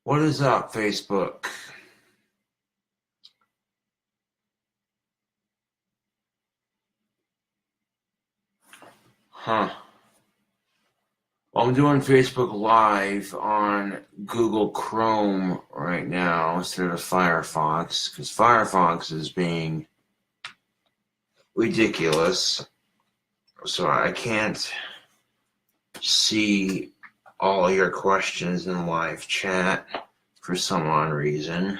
What is up, Facebook? Huh. Well, I'm doing Facebook Live on Google Chrome right now instead of Firefox, because Firefox is being ridiculous. So I can't see all your questions in live chat for some odd reason.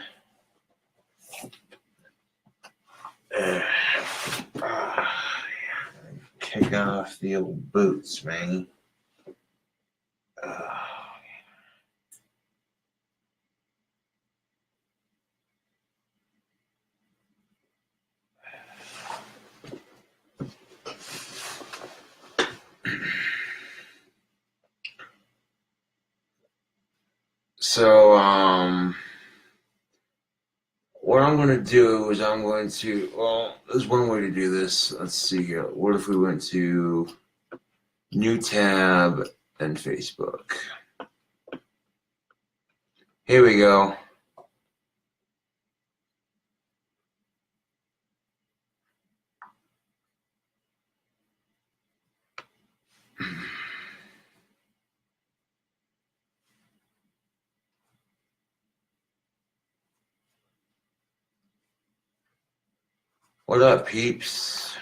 Kick off the old boots, man. So, what I'm going to do is there's one way to do this. Let's see here. What if we went to New Tab and Facebook? Here we go. What up, peeps?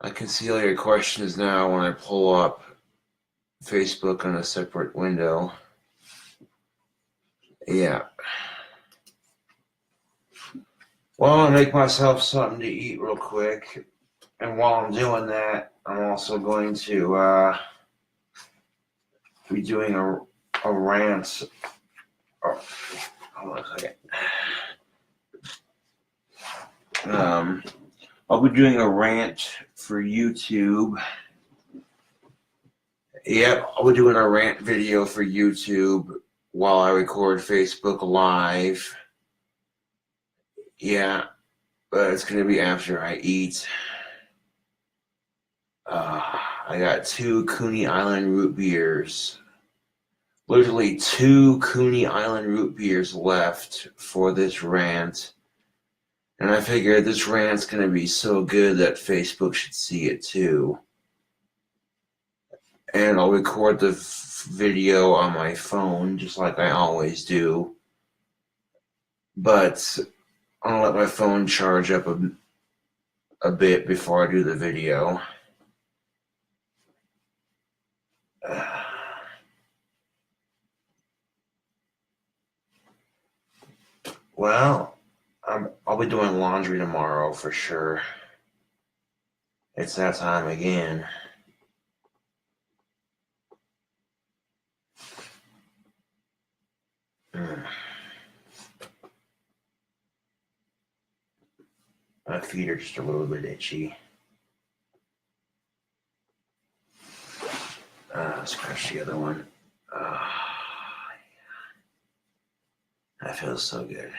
I can see all your questions now when I pull up Facebook on a separate window. Yeah. Well, I'll make myself something to eat real quick. And while I'm doing that, I'm also going to be doing a rant. Oh, hold on a second. I'll be doing a rant for YouTube. Yep, I'll be doing a rant video for YouTube while I record Facebook Live. Yeah, but it's going to be after I eat. I got 2 Coney Island root beers. Literally 2 Coney Island root beers left for this rant. And I figured this rant's going to be so good that Facebook should see it too. And I'll record the video on my phone, just like I always do. But I'll let my phone charge up a bit before I do the video. Well, I'll be doing laundry tomorrow for sure. It's that time again. My feet are just a little bit itchy. Scratch the other one. That feels so good.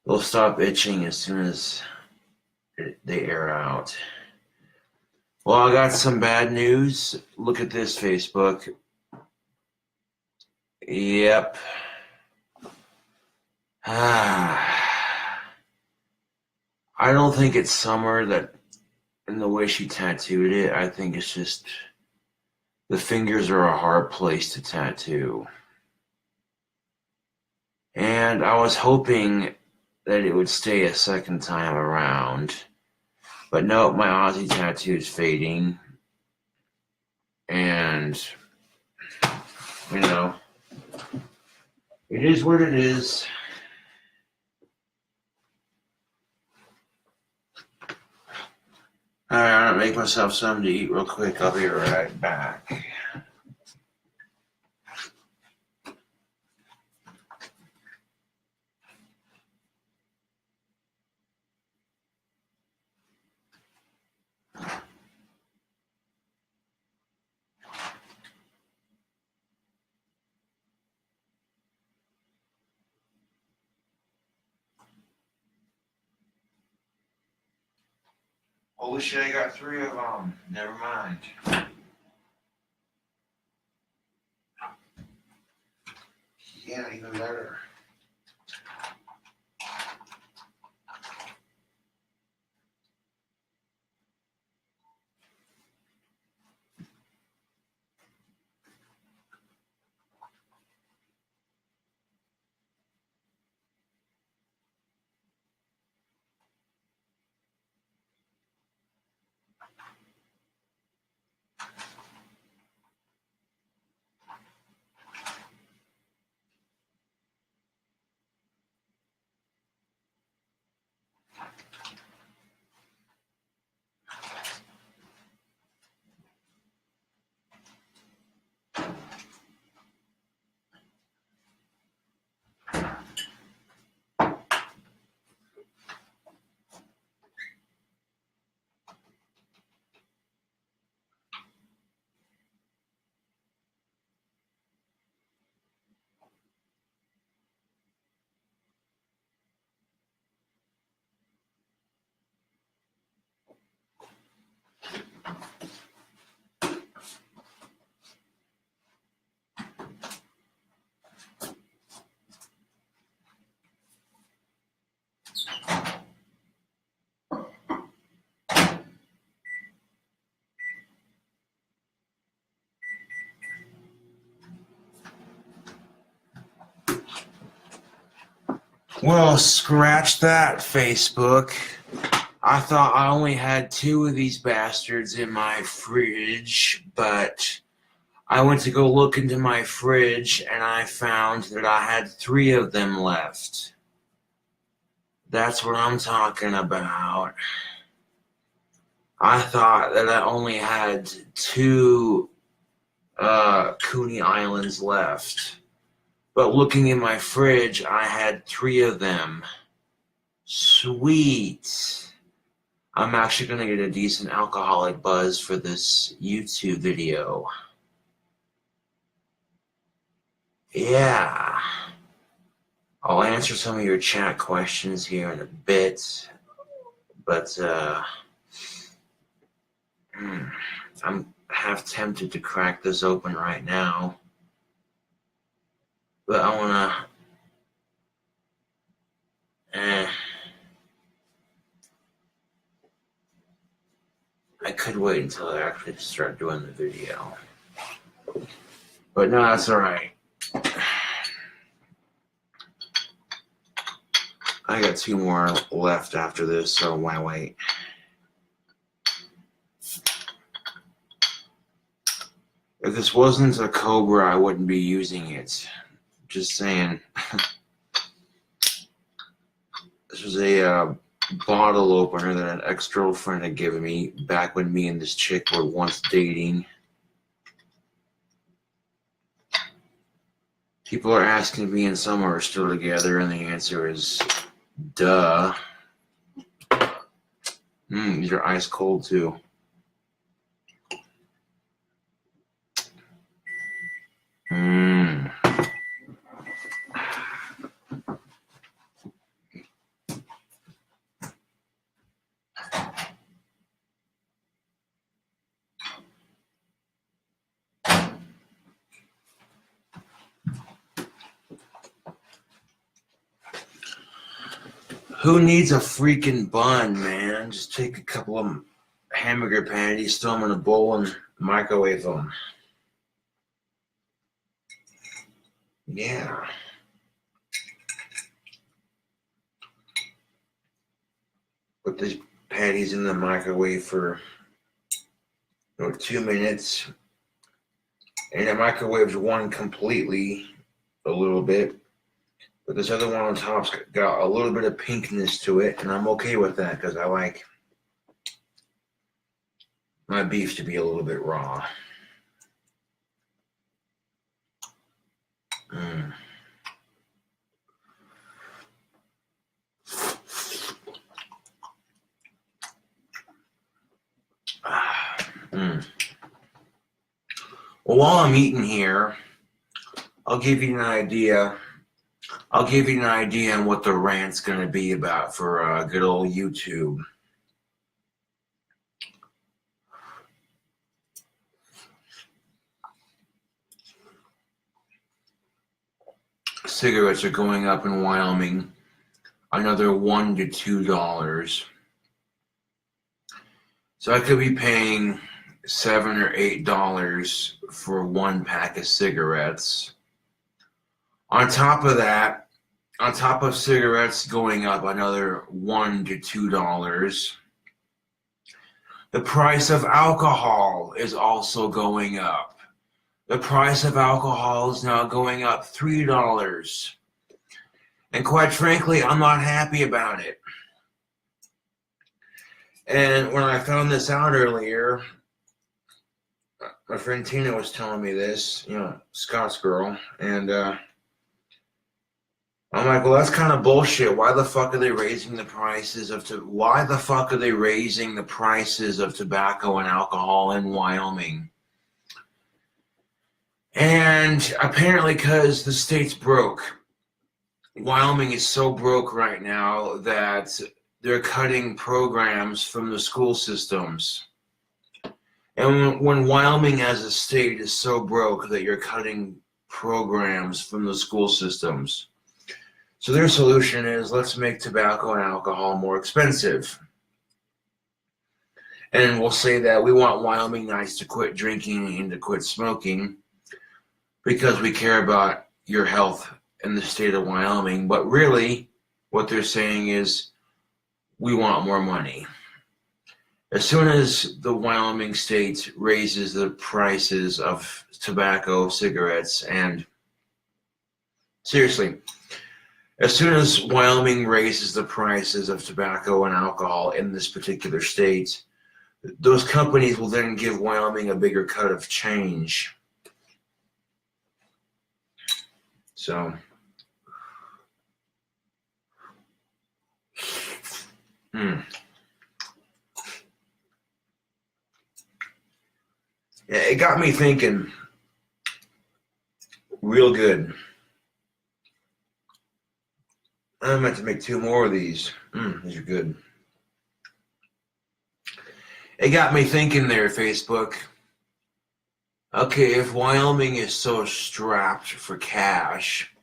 They'll stop itching as soon as they air out. Well, I got some bad news. Look at this, Facebook. Yep. I don't think it's Summer that, in the way she tattooed it, I think it's just the fingers are a hard place to tattoo. And I was hoping that it would stay a second time around. But no, my Aussie tattoo is fading. And, you know, it is what it is. Alright, I'm gonna make myself something to eat real quick. I'll be right back. Holy shit, I got 3 of them. Never mind. Yeah, even better. Well, scratch that, Facebook. I thought I only had 2 of these bastards in my fridge, but I went to go look into my fridge and I found that I had 3 of them left. That's what I'm talking about. I thought that I only had 2 Coney Islands left. But looking in my fridge, I had 3 of them. Sweet. I'm actually going to get a decent alcoholic buzz for this YouTube video. Yeah. I'll answer some of your chat questions here in a bit. But, I'm half tempted to crack this open right now. But I wanna... I could wait until I actually start doing the video. But no, that's alright. I got 2 more left after this, so why wait? If this wasn't a Cobra, I wouldn't be using it. Just saying. This was a bottle opener that an ex-girlfriend had given me back when me and this chick were once dating. People are asking if me and Summer are still together, and the answer is, duh. These are ice cold too. Who needs a freaking bun, man? Just take a couple of hamburger patties, throw them in a bowl, and microwave them. Yeah. Put these patties in the microwave for 2 minutes. And the microwave's one completely a little bit. But this other one on top's got a little bit of pinkness to it, and I'm okay with that because I like my beef to be a little bit raw. Well, while I'm eating here, I'll give you an idea. I'll give you an idea on what the rant's going to be about for good old YouTube. cigarettes are going up in Wyoming another $1 to $2. So I could be paying $7 or $8 for one pack of cigarettes. On top of that, on top of cigarettes going up another $1 to $2, the price of alcohol is also going up. The price of alcohol is now going up $3. And quite frankly, I'm not happy about it. And when I found this out earlier, my friend Tina was telling me this, Scott's girl, and I'm like, well, that's kind of bullshit. Why the fuck are they raising the prices of tobacco and alcohol in Wyoming? And apparently because the state's broke. Wyoming is so broke right now that they're cutting programs from the school systems. And when Wyoming as a state is so broke that you're cutting programs from the school systems. So their solution is, let's make tobacco and alcohol more expensive. And we'll say that we want Wyomingites to quit drinking and to quit smoking because we care about your health in the state of Wyoming. But really, what they're saying is, we want more money. As soon as the Wyoming state raises the prices of tobacco, cigarettes, and seriously, as soon as Wyoming raises the prices of tobacco and alcohol in this particular state, those companies will then give Wyoming a bigger cut of change. So, yeah, it got me thinking real good. I meant to make 2 more of these. These are good. It got me thinking there, Facebook. Okay, if Wyoming is so strapped for cash,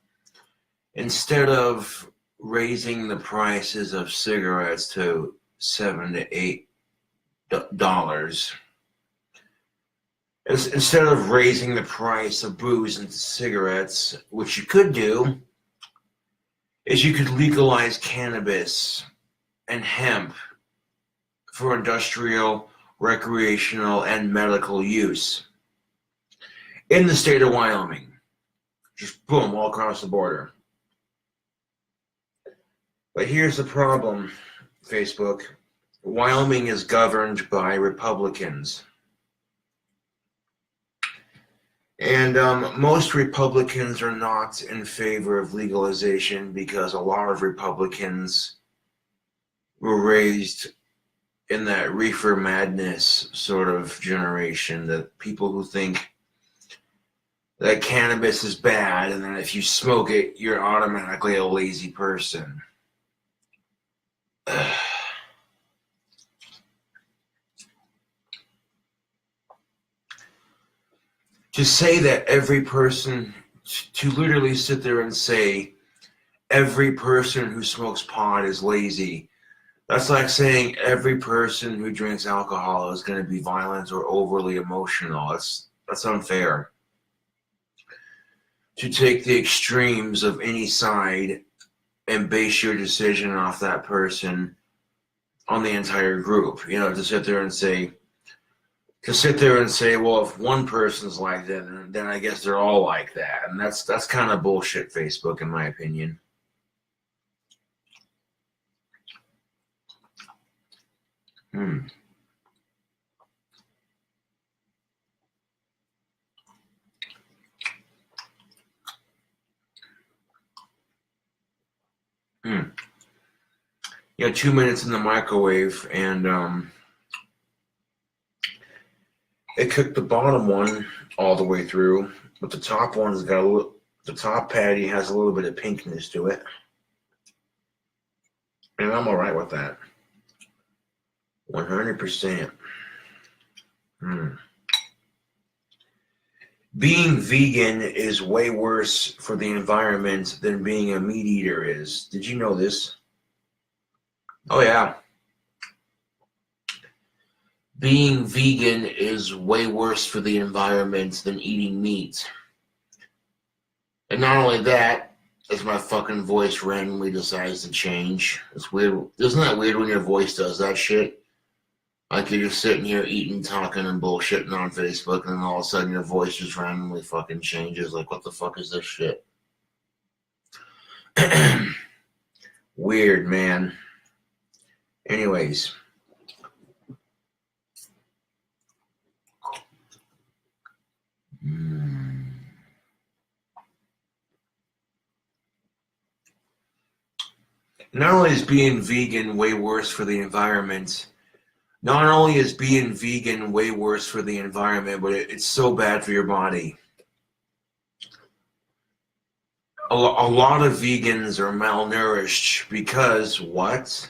instead of raising the prices of cigarettes to $7 to $8, instead of raising the price of booze and cigarettes, which you could do, is you could legalize cannabis and hemp for industrial, recreational, and medical use in the state of Wyoming. Just boom, all across the border. But here's the problem, Facebook. Wyoming is governed by Republicans. And most Republicans are not in favor of legalization because a lot of Republicans were raised in that reefer madness sort of generation, that people who think that cannabis is bad and that if you smoke it, you're automatically a lazy person. To say that every person, to literally sit there and say every person who smokes pot is lazy, that's like saying every person who drinks alcohol is going to be violent or overly emotional. That's unfair. To take the extremes of any side and base your decision off that person on the entire group. To sit there and say, well, if one person's like that, then I guess they're all like that. And that's kind of bullshit, Facebook, in my opinion. Yeah, 2 minutes in the microwave, and it cooked the bottom one all the way through, but the top one's got the top patty has a little bit of pinkness to it. And I'm all right with that. 100%. Being vegan is way worse for the environment than being a meat eater is. Did you know this? Oh, yeah. Being vegan is way worse for the environment than eating meat. And not only that, as my fucking voice randomly decides to change. It's weird. Isn't that weird when your voice does that shit? Like you're just sitting here eating, talking, and bullshitting on Facebook, and then all of a sudden your voice just randomly fucking changes. Like, what the fuck is this shit? Weird, man. Anyways. Not only is being vegan way worse for the environment, not only is being vegan way worse for the environment, but it's so bad for your body. A lot of vegans are malnourished because what?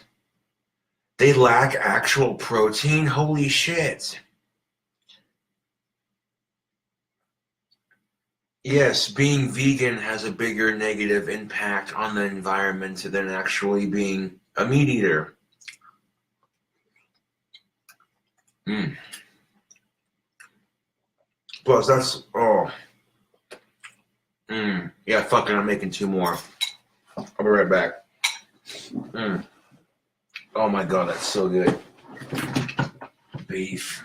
They lack actual protein? Holy shit. Yes, being vegan has a bigger negative impact on the environment than actually being a meat eater. Plus, that's, yeah, fucking, I'm making 2 more. I'll be right back. Oh my god, that's so good. Beef.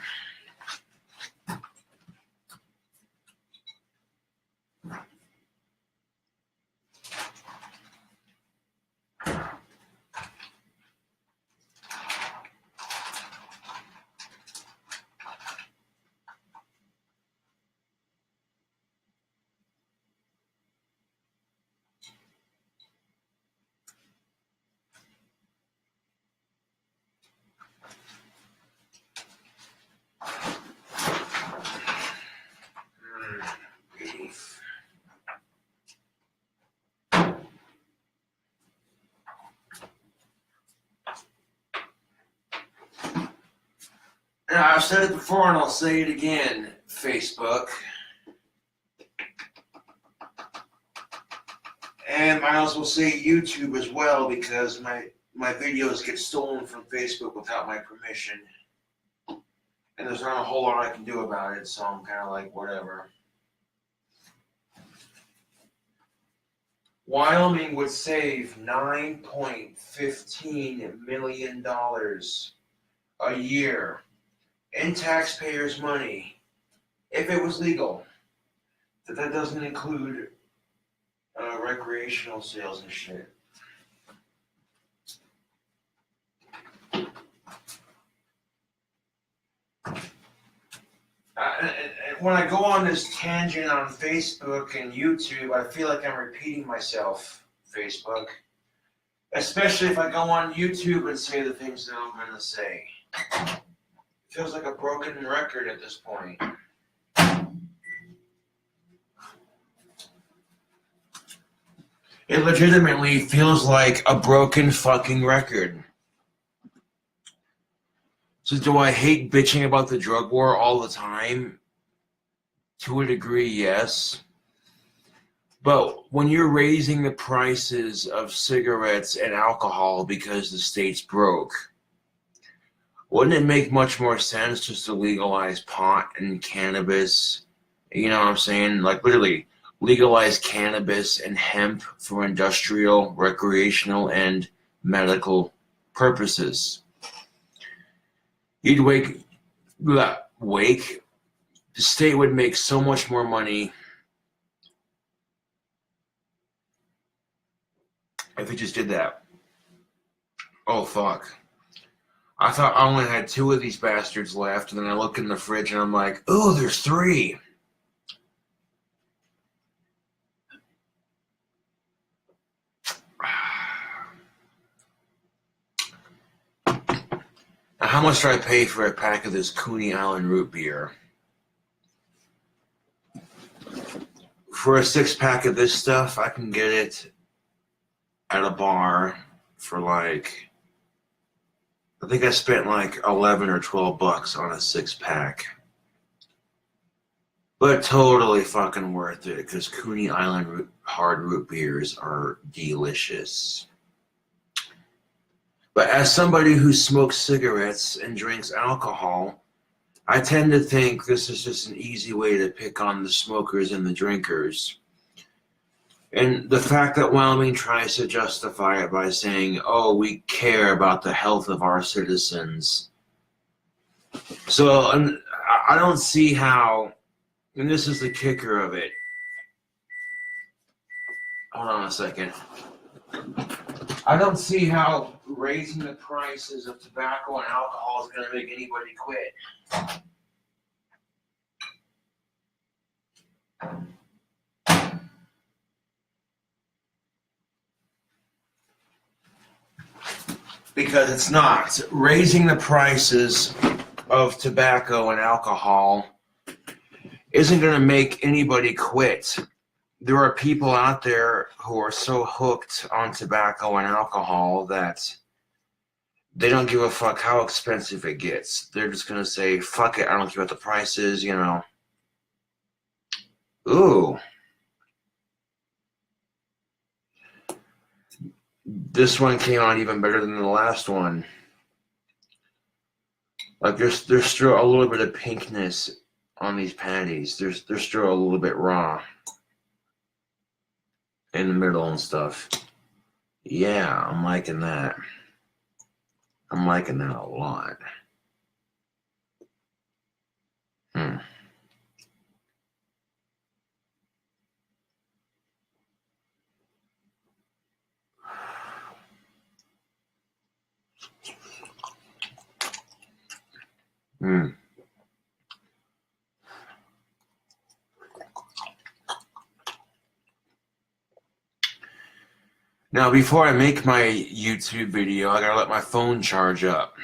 Now, I've said it before and I'll say it again, Facebook. And I also say YouTube as well because my videos get stolen from Facebook without my permission. And there's not a whole lot I can do about it, so I'm kind of like, whatever. Wyoming would save $9.15 million a year in taxpayers' money if it was legal. That doesn't include recreational sales and shit. When I go on this tangent on Facebook and YouTube, I feel like I'm repeating myself, Facebook. Especially if I go on YouTube and say the things that I'm going to say. It feels like a broken record at this point. It legitimately feels like a broken fucking record. So do I hate bitching about the drug war all the time? To a degree, yes. But when you're raising the prices of cigarettes and alcohol because the state's broke, wouldn't it make much more sense just to legalize pot and cannabis? You know what I'm saying? Like literally legalize cannabis and hemp for industrial, recreational, and medical purposes. You'd the state would make so much more money if it just did that. Oh, fuck. I thought I only had 2 of these bastards left, and then I look in the fridge and I'm like, oh, there's 3. Now, how much do I pay for a pack of this Coney Island root beer? For a 6-pack of this stuff, I can get it at a bar for like, I think I spent like $11 or $12 on a 6-pack. But totally fucking worth it, because Coney Island hard root beers are delicious. But as somebody who smokes cigarettes and drinks alcohol, I tend to think this is just an easy way to pick on the smokers and the drinkers. And the fact that Wyoming tries to justify it by saying, oh, we care about the health of our citizens. So I don't see how, and this is the kicker of it. Hold on a second. I don't see how raising the prices of tobacco and alcohol is going to make anybody quit. Because it's not. Raising the prices of tobacco and alcohol isn't going to make anybody quit. There are people out there who are so hooked on tobacco and alcohol that they don't give a fuck how expensive it gets. They're just going to say, fuck it, I don't care what the price is, you know. Ooh. This one came out even better than the last one. Like there's still a little bit of pinkness on these patties. They're still a little bit raw in the middle and stuff. Yeah, I'm liking that. I'm liking that a lot. Hmm. Hmm. Now, before I make my YouTube video, I gotta let my phone charge up.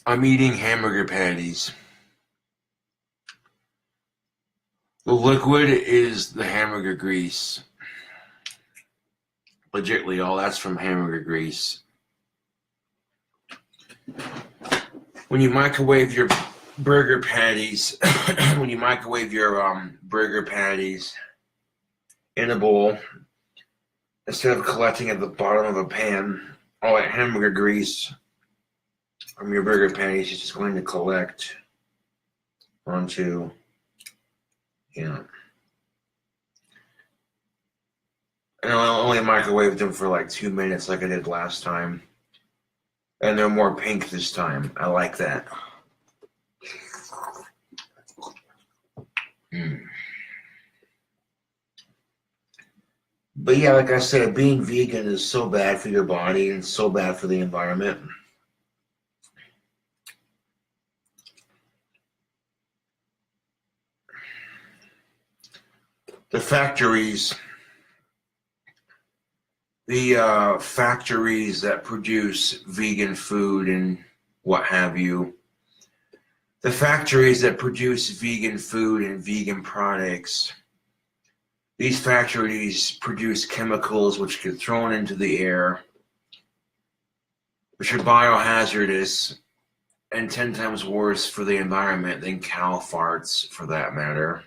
I'm eating hamburger patties. The liquid is the hamburger grease. Legitly, all that's from hamburger grease. When you microwave your burger patties, burger patties in a bowl, instead of collecting at the bottom of a pan, all that hamburger grease from your burger patties is just going to collect onto, And I only microwaved them for like 2 minutes like I did last time. And they're more pink this time. I like that. But yeah, like I said, being vegan is so bad for your body and so bad for the environment. The factories that produce vegan food and what have you, the factories that produce vegan food and vegan products, these factories produce chemicals which get thrown into the air, which are biohazardous and 10 times worse for the environment than cow farts, for that matter.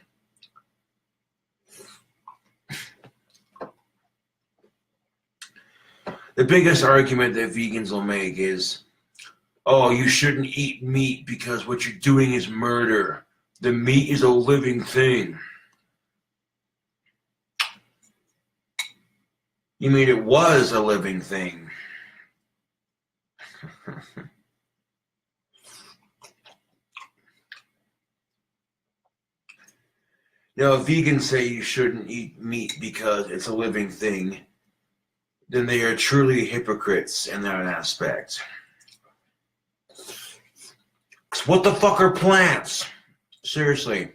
The biggest argument that vegans will make is, oh, you shouldn't eat meat because what you're doing is murder. The meat is a living thing. You mean it was a living thing? Now, if vegans say you shouldn't eat meat because it's a living thing, then they are truly hypocrites in that aspect. What the fuck are plants? Seriously.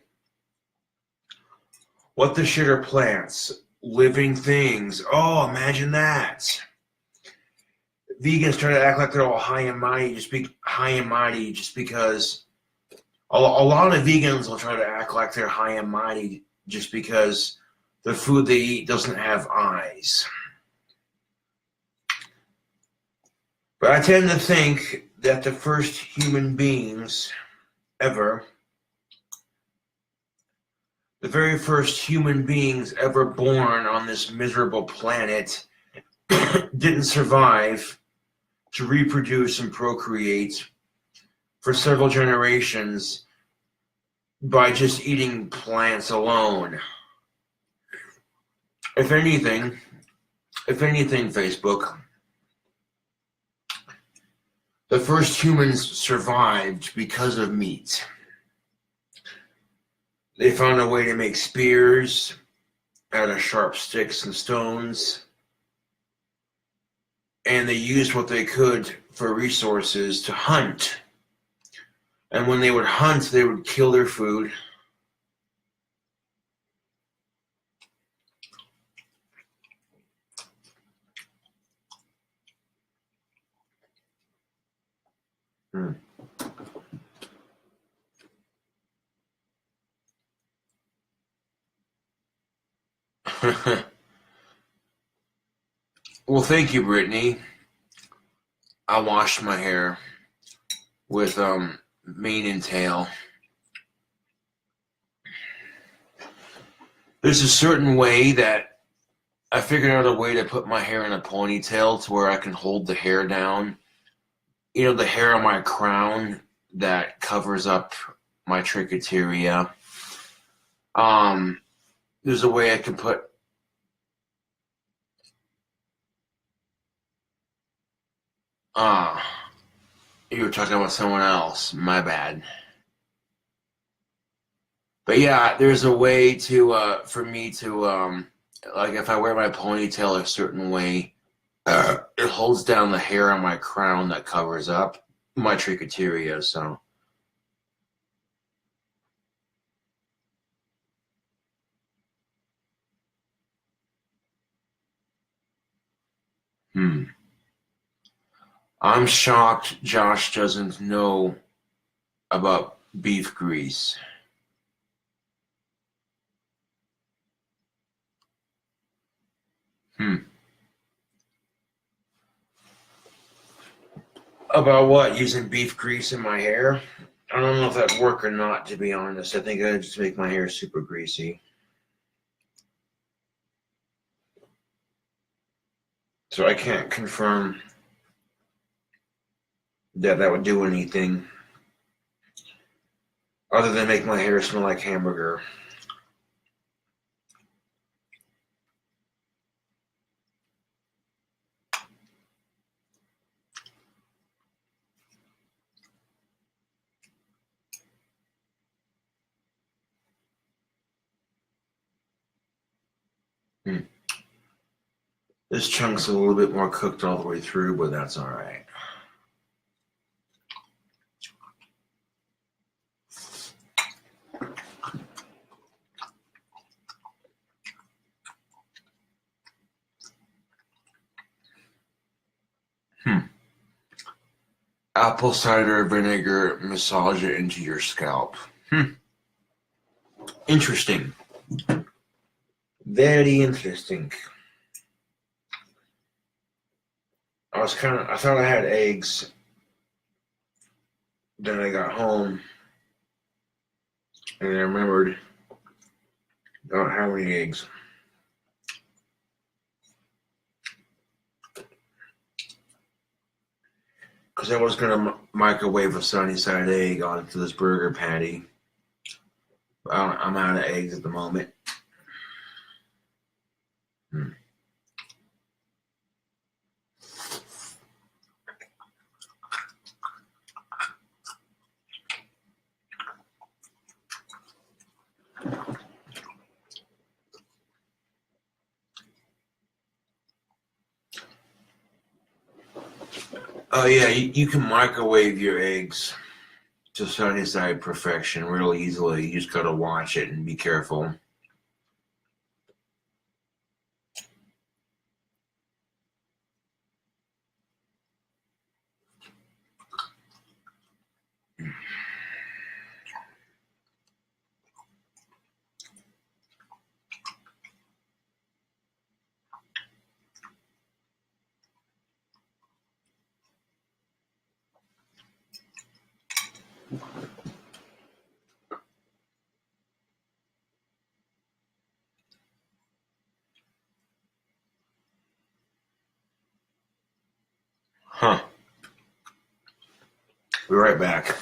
What the shit are plants? Living things. Oh, imagine that. Vegans try to act like they're all high and mighty just because, A lot of vegans will try to act like they're high and mighty just because the food they eat doesn't have eyes. But I tend to think that the first human beings ever, the very first human beings ever born on this miserable planet didn't survive to reproduce and procreate for several generations by just eating plants alone. If anything, Facebook, the first humans survived because of meat. They found a way to make spears out of sharp sticks and stones, and they used what they could for resources to hunt. And when they would hunt, they would kill their food. Well, thank you, Brittany. I washed my hair with mane and tail. There's a certain way that I figured out a way to put my hair in a ponytail to where I can hold the hair down. You know, the hair on my crown that covers up my trichoteria. There's a way I can put you were talking about someone else. My bad. But yeah, there's a way to for me to like if I wear my ponytail a certain way, it holds down the hair on my crown that covers up my trichoteria. So, I'm shocked Josh doesn't know about beef grease. About what? Using beef grease in my hair? I don't know if that'd work or not, to be honest. I think I'd just make my hair super greasy. So I can't confirm that that would do anything other than make my hair smell like hamburger. This chunk's a little bit more cooked all the way through, but that's all right. Apple cider vinegar, massage it into your scalp. Interesting. Very interesting. I thought I had eggs. Then I got home and I remembered I don't have any eggs. Because I was going to microwave a sunny side egg onto this burger patty. I'm out of eggs at the moment. Oh yeah, you can microwave your eggs to sunny side perfection real easily. You just gotta watch it and be careful. Huh. Be right back.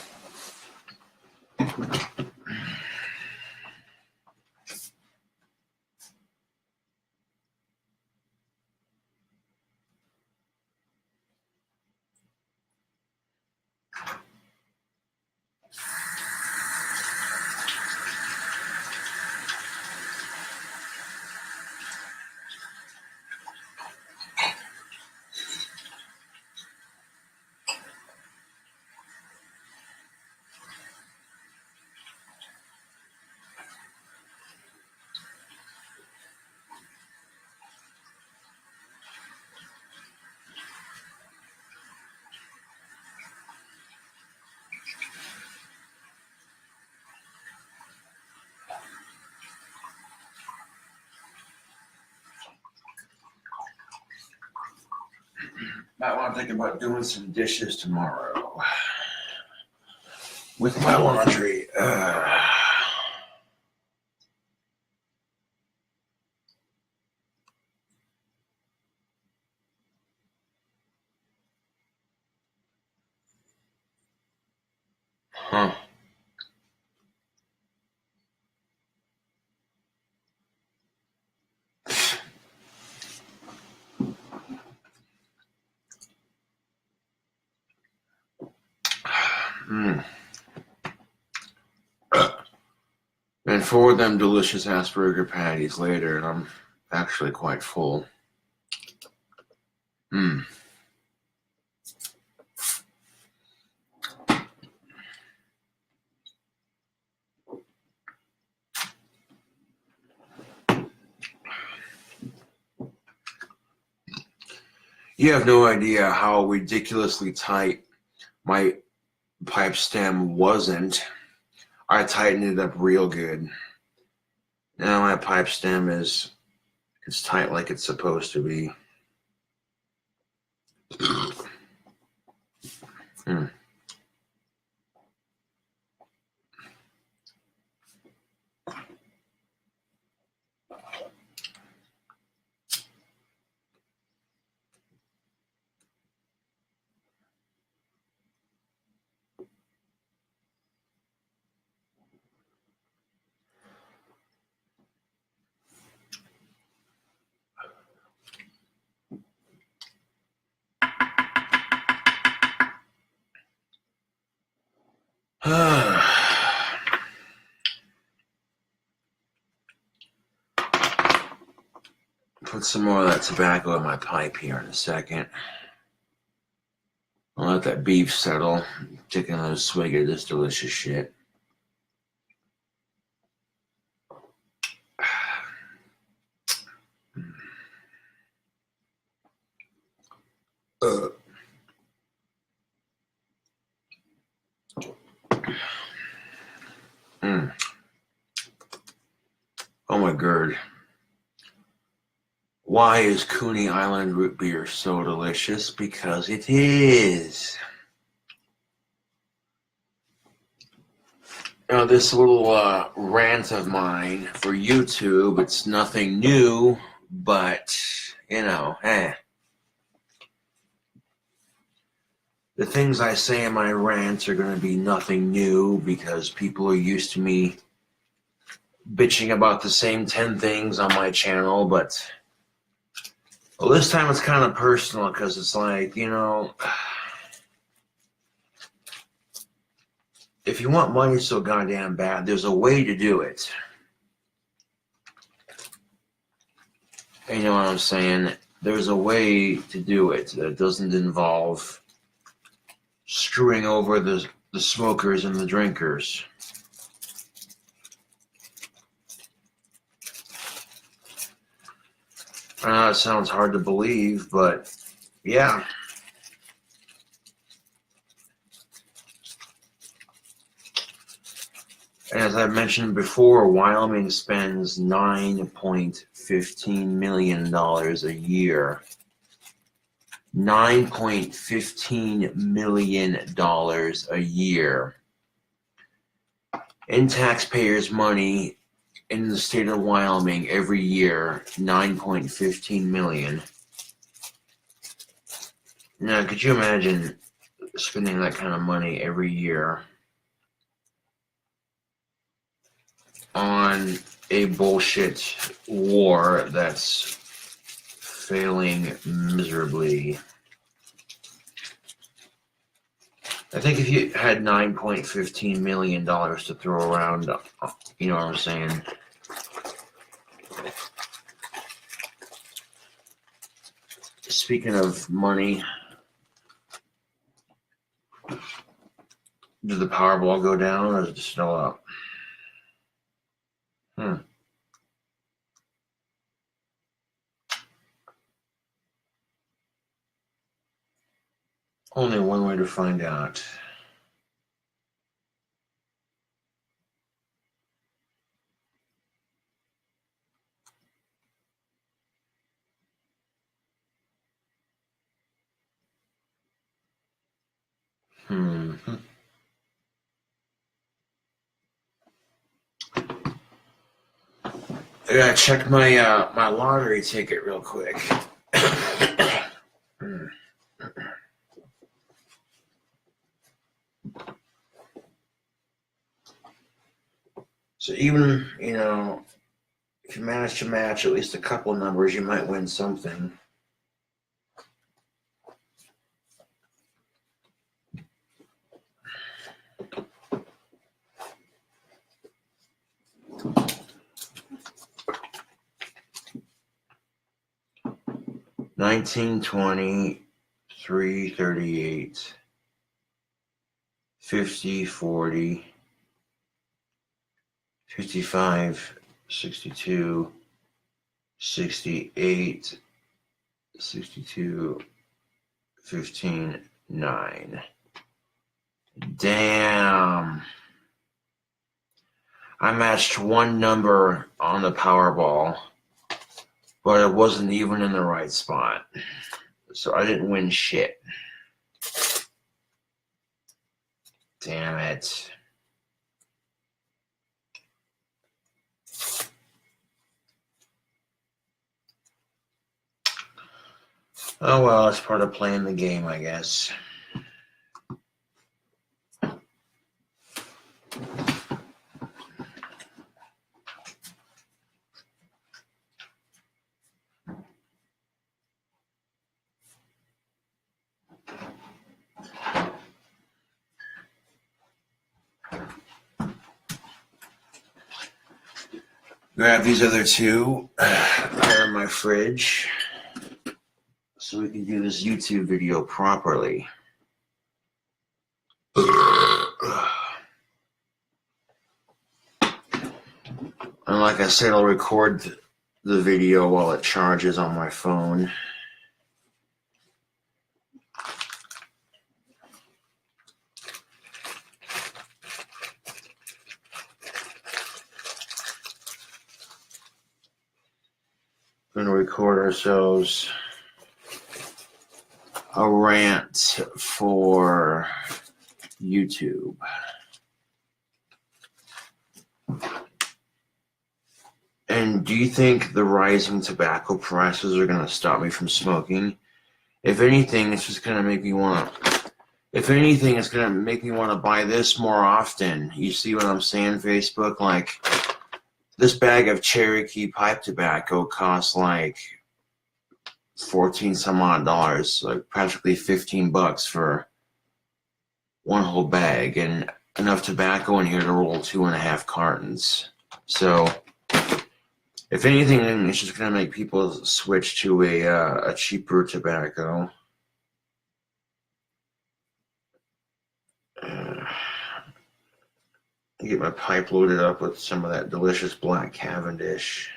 Might want to think about doing some dishes tomorrow with my laundry. Huh. Mm. And 4 of them delicious Asperger patties later, and I'm actually quite full. Mm. You have no idea how ridiculously tight my pipe stem wasn't. I tightened it up real good. Now my pipe stem it's tight like it's supposed to be. Mm. Put some more of that tobacco in my pipe here in a second. I'll let that beef settle. Take another swig of this delicious shit. Mm. Oh my god. Why is Coney Island root beer so delicious? Because it is. Now, this little rant of mine for YouTube, it's nothing new, but, The things I say in my rants are going to be nothing new because people are used to me bitching about the same 10 things on my channel, but well, this time it's kind of personal because it's like, if you want money so goddamn bad, there's a way to do it. You know what I'm saying? There's a way to do it that doesn't involve screwing over the smokers and the drinkers. I know it sounds hard to believe, but yeah. As I've mentioned before, Wyoming spends $9.15 million a year. $9.15 million a year in taxpayers' money in the state of Wyoming every year. $9.15 million. Now, could you imagine spending that kind of money every year on a bullshit war that's failing miserably? I think if you had $9.15 million to throw around, you know what I'm saying? Speaking of money, did the Powerball go down or is it still up? Only one way to find out. I gotta check my my lottery ticket real quick. So even, you know, if you manage to match at least a couple numbers, you might win something. $19, $20, $3, $38, $50, $40, $55, $62, $68, $62, $15, $9. Damn. I matched one number on the Powerball, but it wasn't even in the right spot. So I didn't win shit. Damn it. Oh well, it's part of playing the game, I guess. Grab these other two out of my fridge so we can do this YouTube video properly. And like I said, I'll record the video while it charges on my phone. We're going to record ourselves a rant for YouTube. And do you think the rising tobacco prices are going to stop me from smoking? If anything, it's just going to make me want to... If anything, it's going to make me want to buy this more often. You see what I'm saying, Facebook? Like, this bag of Cherokee pipe tobacco costs like 14 some odd dollars, like practically $15 for one whole bag, and enough tobacco in here to roll 2.5 cartons. So, if anything, it's just going to make people switch to a cheaper tobacco. Get my pipe loaded up with some of that delicious black Cavendish.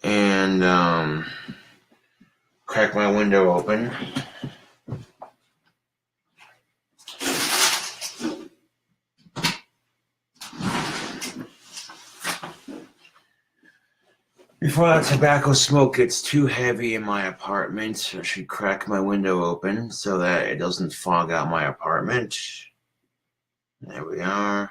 And crack my window open. Before that tobacco smoke gets too heavy in my apartment, I should crack my window open so that it doesn't fog out my apartment. There we are.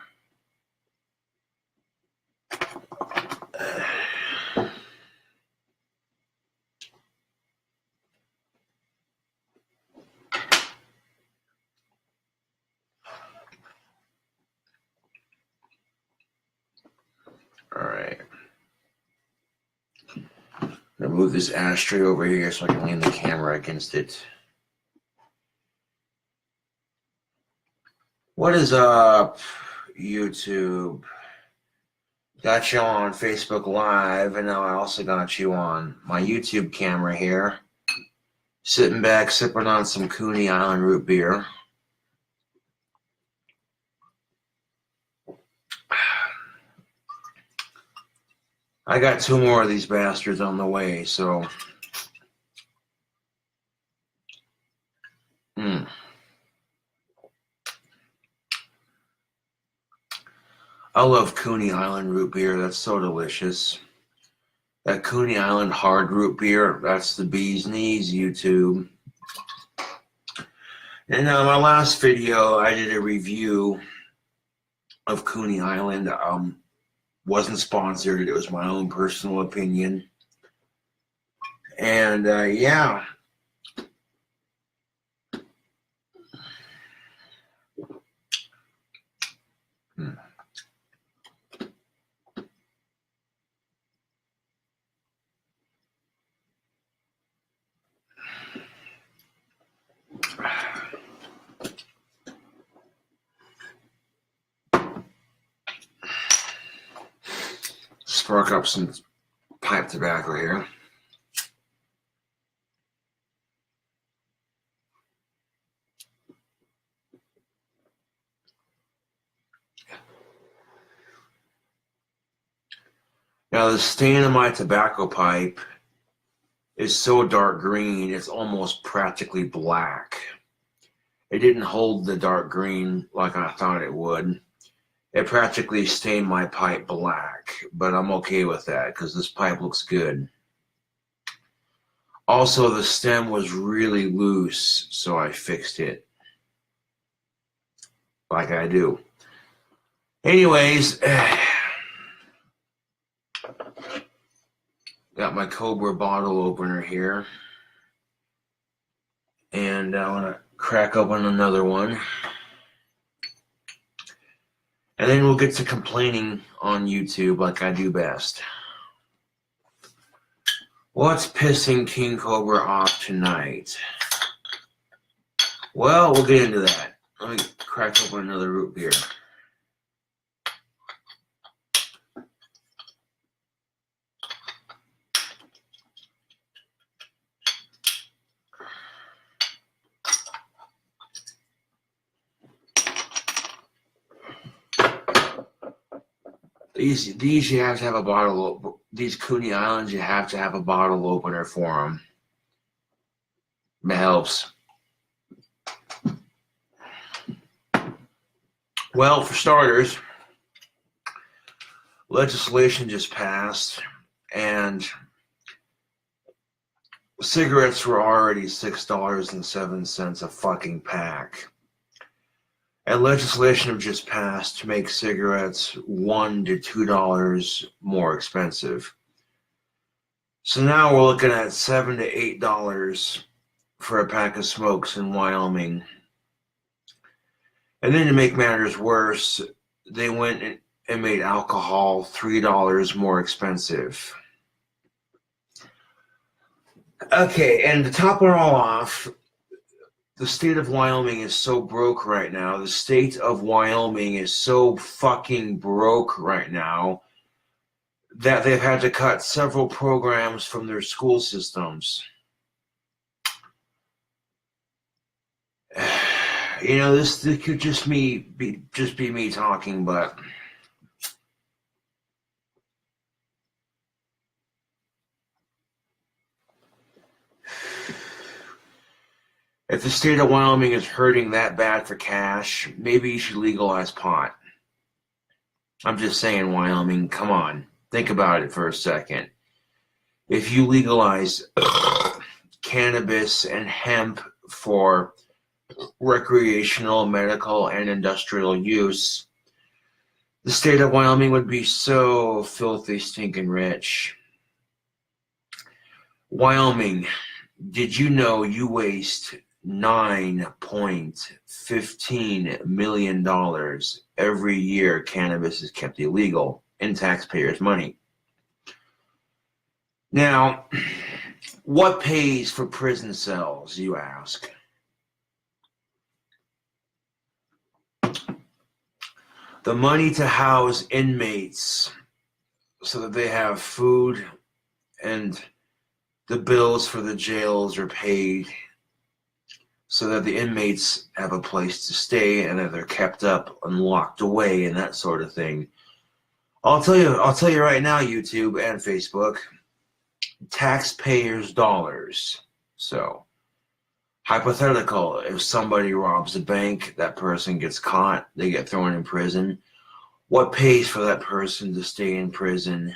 All right. I'm gonna move this ashtray over here so I can lean the camera against it. What is up, YouTube? Got you on Facebook Live, and now I also got you on my YouTube camera here. Sitting back, sipping on some Coney Island root beer. I got 2 more of these bastards on the way, so... I love Coney Island root beer. That's so delicious. That Coney Island hard root beer, that's the bee's knees, YouTube. And my last video, I did a review of Coney Island. Wasn't sponsored. It was my own personal opinion. And yeah. Spark up some pipe tobacco here. Now the stain of my tobacco pipe is so dark green, it's almost practically black. It didn't hold the dark green like I thought it would. It practically stained my pipe black, but I'm okay with that because this pipe looks good. Also, the stem was really loose, so I fixed it. Like I do. Anyways, got my Cobra bottle opener here. And I want to crack open another one. And then we'll get to complaining on YouTube like I do best. What's pissing King Cobra off tonight? Well, we'll get into that. Let me crack open another root beer. These you have to have a bottle. These Coney Islands, you have to have a bottle opener for them. It helps. Well, for starters, legislation just passed, and cigarettes were already $6.07 a fucking pack. And legislation have just passed to make cigarettes $1 to $2 more expensive. So now we're looking at $7 to $8 for a pack of smokes in Wyoming. And then to make matters worse, they went and made alcohol $3 more expensive. Okay, and to top it all off, the state of Wyoming is so broke right now. The state of Wyoming is so fucking broke right now that they've had to cut several programs from their school systems. You know, this could just be me talking, but if the state of Wyoming is hurting that bad for cash, maybe you should legalize pot. I'm just saying, Wyoming, come on. Think about it for a second. if you legalize cannabis and hemp for recreational, medical, and industrial use, the state of Wyoming would be so filthy, stinking rich. Wyoming, did you know you waste $9.15 million every year cannabis is kept illegal in taxpayers' money? Now, what pays for prison cells, you ask? The money to house inmates so that they have food and the bills for the jails are paid so that the inmates have a place to stay and that they're kept up and locked away and that sort of thing. I'll tell you right now, YouTube and Facebook, taxpayers' dollars. So, hypothetical, if somebody robs a bank, that person gets caught, they get thrown in prison. What pays for that person to stay in prison?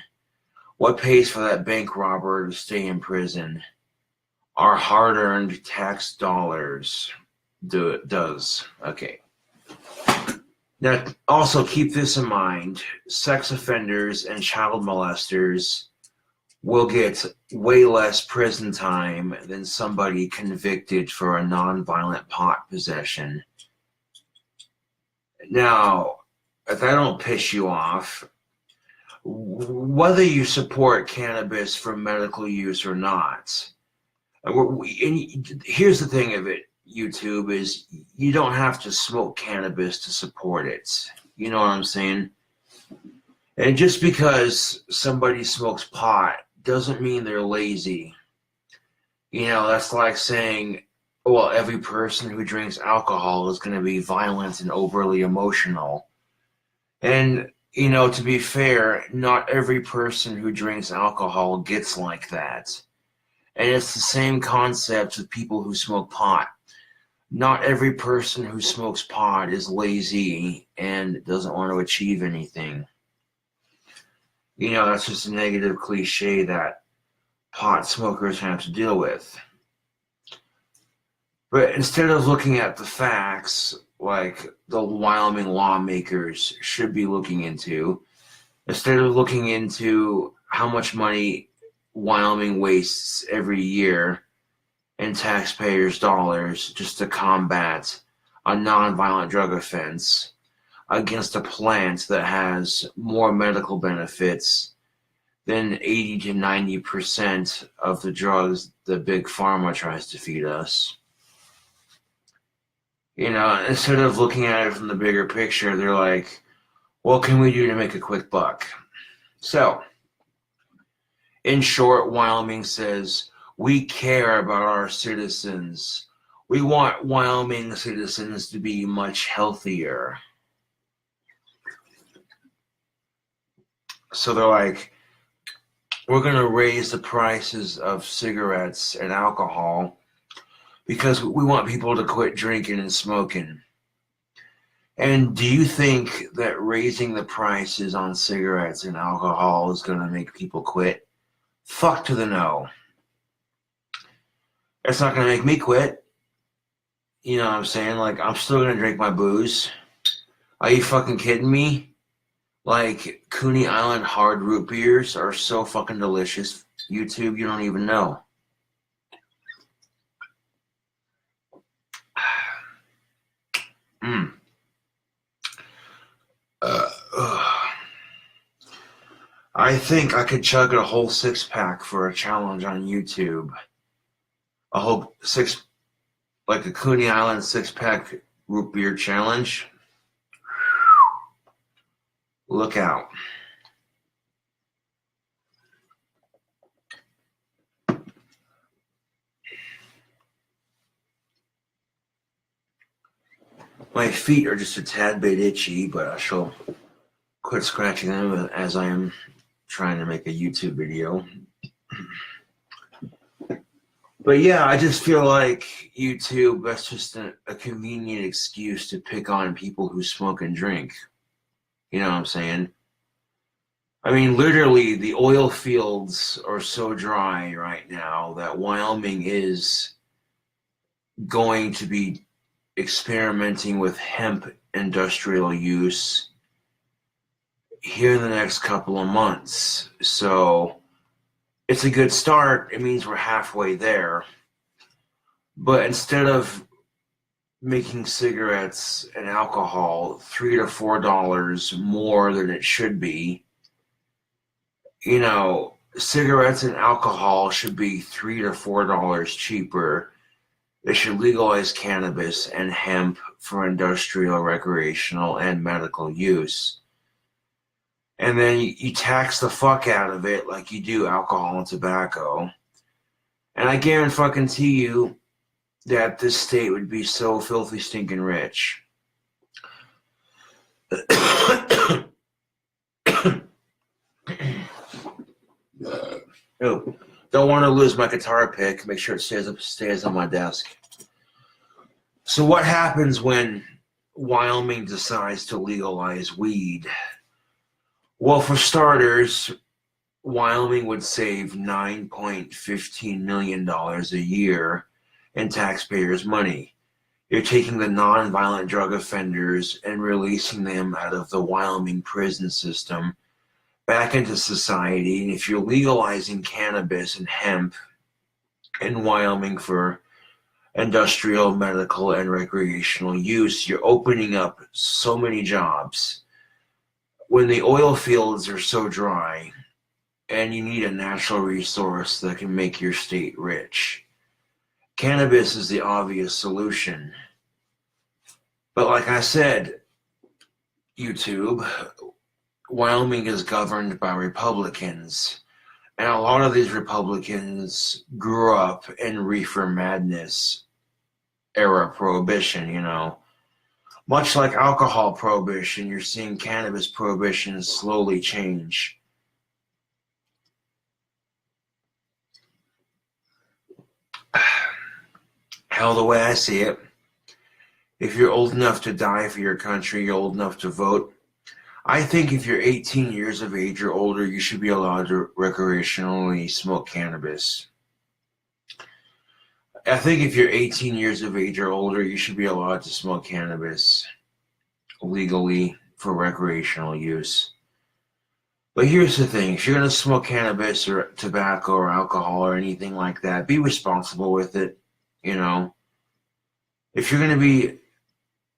What pays for that bank robber to stay in prison? Our hard-earned tax dollars does. Okay. Now, also keep this in mind. Sex offenders and child molesters will get way less prison time than somebody convicted for a nonviolent pot possession. Now, if that don't piss you off, whether you support cannabis for medical use or not, and here's the thing of it, YouTube, is you don't have to smoke cannabis to support it. You know what I'm saying? And just because somebody smokes pot doesn't mean they're lazy. You know, that's like saying, well, every person who drinks alcohol is going to be violent and overly emotional. And, you know, to be fair, not every person who drinks alcohol gets like that. And it's the same concept with people who smoke pot. Not every person who smokes pot is lazy and doesn't want to achieve anything. You know, that's just a negative cliche that pot smokers have to deal with. But instead of looking at the facts, like the Wyoming lawmakers should be looking into, instead of looking into how much money Wyoming wastes every year in taxpayers' dollars just to combat a nonviolent drug offense against a plant that has more medical benefits than 80 to 90% of the drugs that Big Pharma tries to feed us. You know, instead of looking at it from the bigger picture, they're like, what can we do to make a quick buck? So, in short, Wyoming says, we care about our citizens. We want Wyoming citizens to be much healthier. So they're like, we're going to raise the prices of cigarettes and alcohol because we want people to quit drinking and smoking. And do you think that raising the prices on cigarettes and alcohol is going to make people quit? Fuck to the no. It's not going to make me quit. You know what I'm saying? Like, I'm still going to drink my booze. Are you fucking kidding me? Like, Coney Island hard root beers are so fucking delicious. YouTube, you don't even know. I think I could chug a whole 6-pack for a challenge on YouTube. A whole like a Coney Island 6-pack root beer challenge. Look out. My feet are just a tad bit itchy, but I shall quit scratching them as I am trying to make a YouTube video. But yeah, I just feel like YouTube, that's just a convenient excuse to pick on people who smoke and drink. You know what I'm saying? I mean, literally, the oil fields are so dry right now that Wyoming is going to be experimenting with hemp industrial use here in the next couple of months. So it's a good start. It means we're halfway there. But instead of making cigarettes and alcohol $3 to $4 more than it should be, cigarettes and alcohol should be $3 to $4 cheaper. They should legalize cannabis and hemp for industrial, recreational, and medical use. And then you tax the fuck out of it like you do alcohol and tobacco. And I guarantee you that this state would be so filthy stinking rich. Oh, don't want to lose my guitar pick. Make sure it stays on my desk. So what happens when Wyoming decides to legalize weed? Well, for starters, Wyoming would save $9.15 million a year in taxpayers' money. You're taking the non-violent drug offenders and releasing them out of the Wyoming prison system back into society. And if you're legalizing cannabis and hemp in Wyoming for industrial, medical, and recreational use, you're opening up so many jobs. When the oil fields are so dry and you need a natural resource that can make your state rich, cannabis is the obvious solution. But like I said, YouTube, Wyoming is governed by Republicans. And a lot of these Republicans grew up in reefer madness era prohibition, Much like alcohol prohibition, you're seeing cannabis prohibition slowly change. Hell, the way I see it, if you're old enough to die for your country, you're old enough to vote. I think if you're 18 years of age or older, you should be allowed to recreationally smoke cannabis. I think if you're 18 years of age or older, you should be allowed to smoke cannabis legally for recreational use. But here's the thing, if you're going to smoke cannabis or tobacco or alcohol or anything like that, be responsible with it, If you're going to be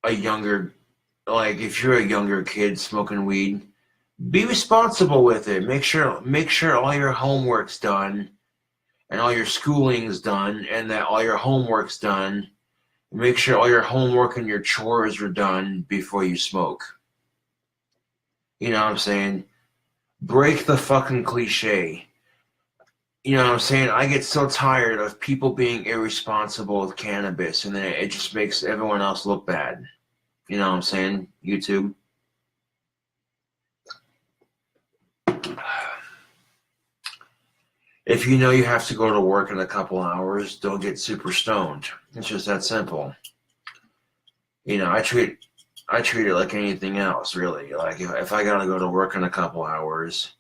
if you're a younger kid smoking weed, be responsible with it. Make sure all your homework's done and all your schooling's done and that all your homework's done. Make sure all your homework and your chores are done before you smoke. You know what I'm saying? Break the fucking cliche. You know what I'm saying? I get so tired of people being irresponsible with cannabis, and then it just makes everyone else look bad. You know what I'm saying? YouTube. If you know you have to go to work in a couple hours, don't get super stoned. It's just that simple. I treat it like anything else, really. Like if I gotta go to work in a couple hours,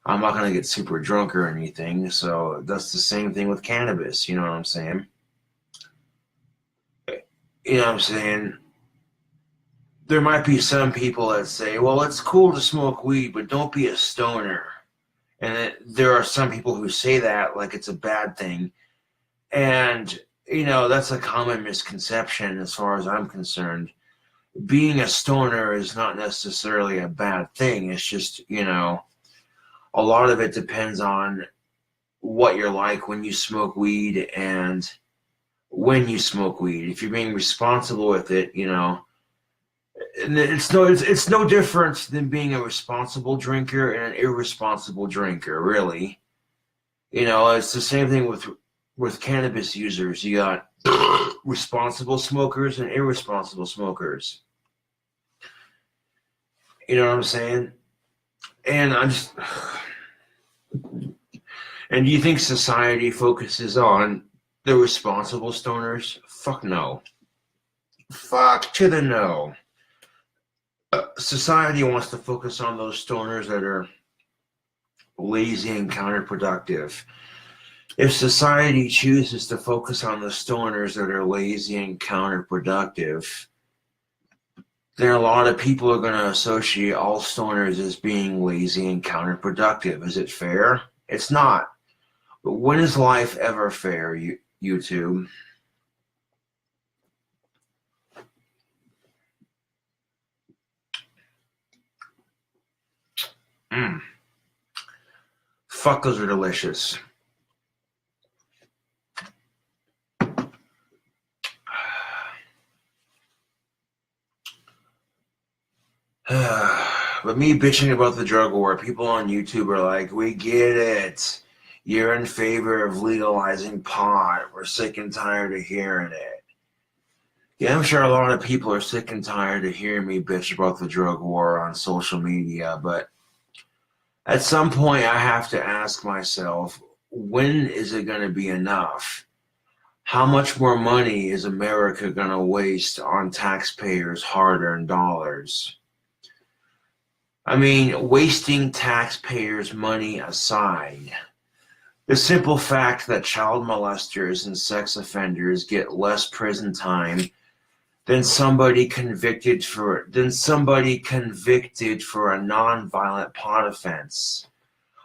I'm not gonna get super drunk or anything. So that's the same thing with cannabis. You know what I'm saying? You know what I'm saying? There might be some people that say, well, it's cool to smoke weed, but don't be a stoner. And there are some people who say that like it's a bad thing. And, that's a common misconception as far as I'm concerned. Being a stoner is not necessarily a bad thing. It's just, a lot of it depends on what you're like when you smoke weed and when you smoke weed. If you're being responsible with it, and it's no different than being a responsible drinker and an irresponsible drinker, really. It's the same thing with cannabis users. You got responsible smokers and irresponsible smokers. You know what I'm saying? And and do you think society focuses on the responsible stoners? Fuck no. Fuck to the no. Society wants to focus on those stoners that are lazy and counterproductive. If society chooses to focus on the stoners that are lazy and counterproductive, then a lot of people are going to associate all stoners as being lazy and counterproductive. Is it fair? It's not. But when is life ever fair, YouTube? Fuck, those are delicious. But me bitching about the drug war, people on YouTube are like, we get it. You're in favor of legalizing pot. We're sick and tired of hearing it. Yeah, I'm sure a lot of people are sick and tired of hearing me bitch about the drug war on social media, but at some point I have to ask myself, when is it going to be enough? How much more money is America going to waste on taxpayers' hard-earned dollars? I mean, wasting taxpayers' money aside, the simple fact that child molesters and sex offenders get less prison time than somebody convicted for a nonviolent pot offense.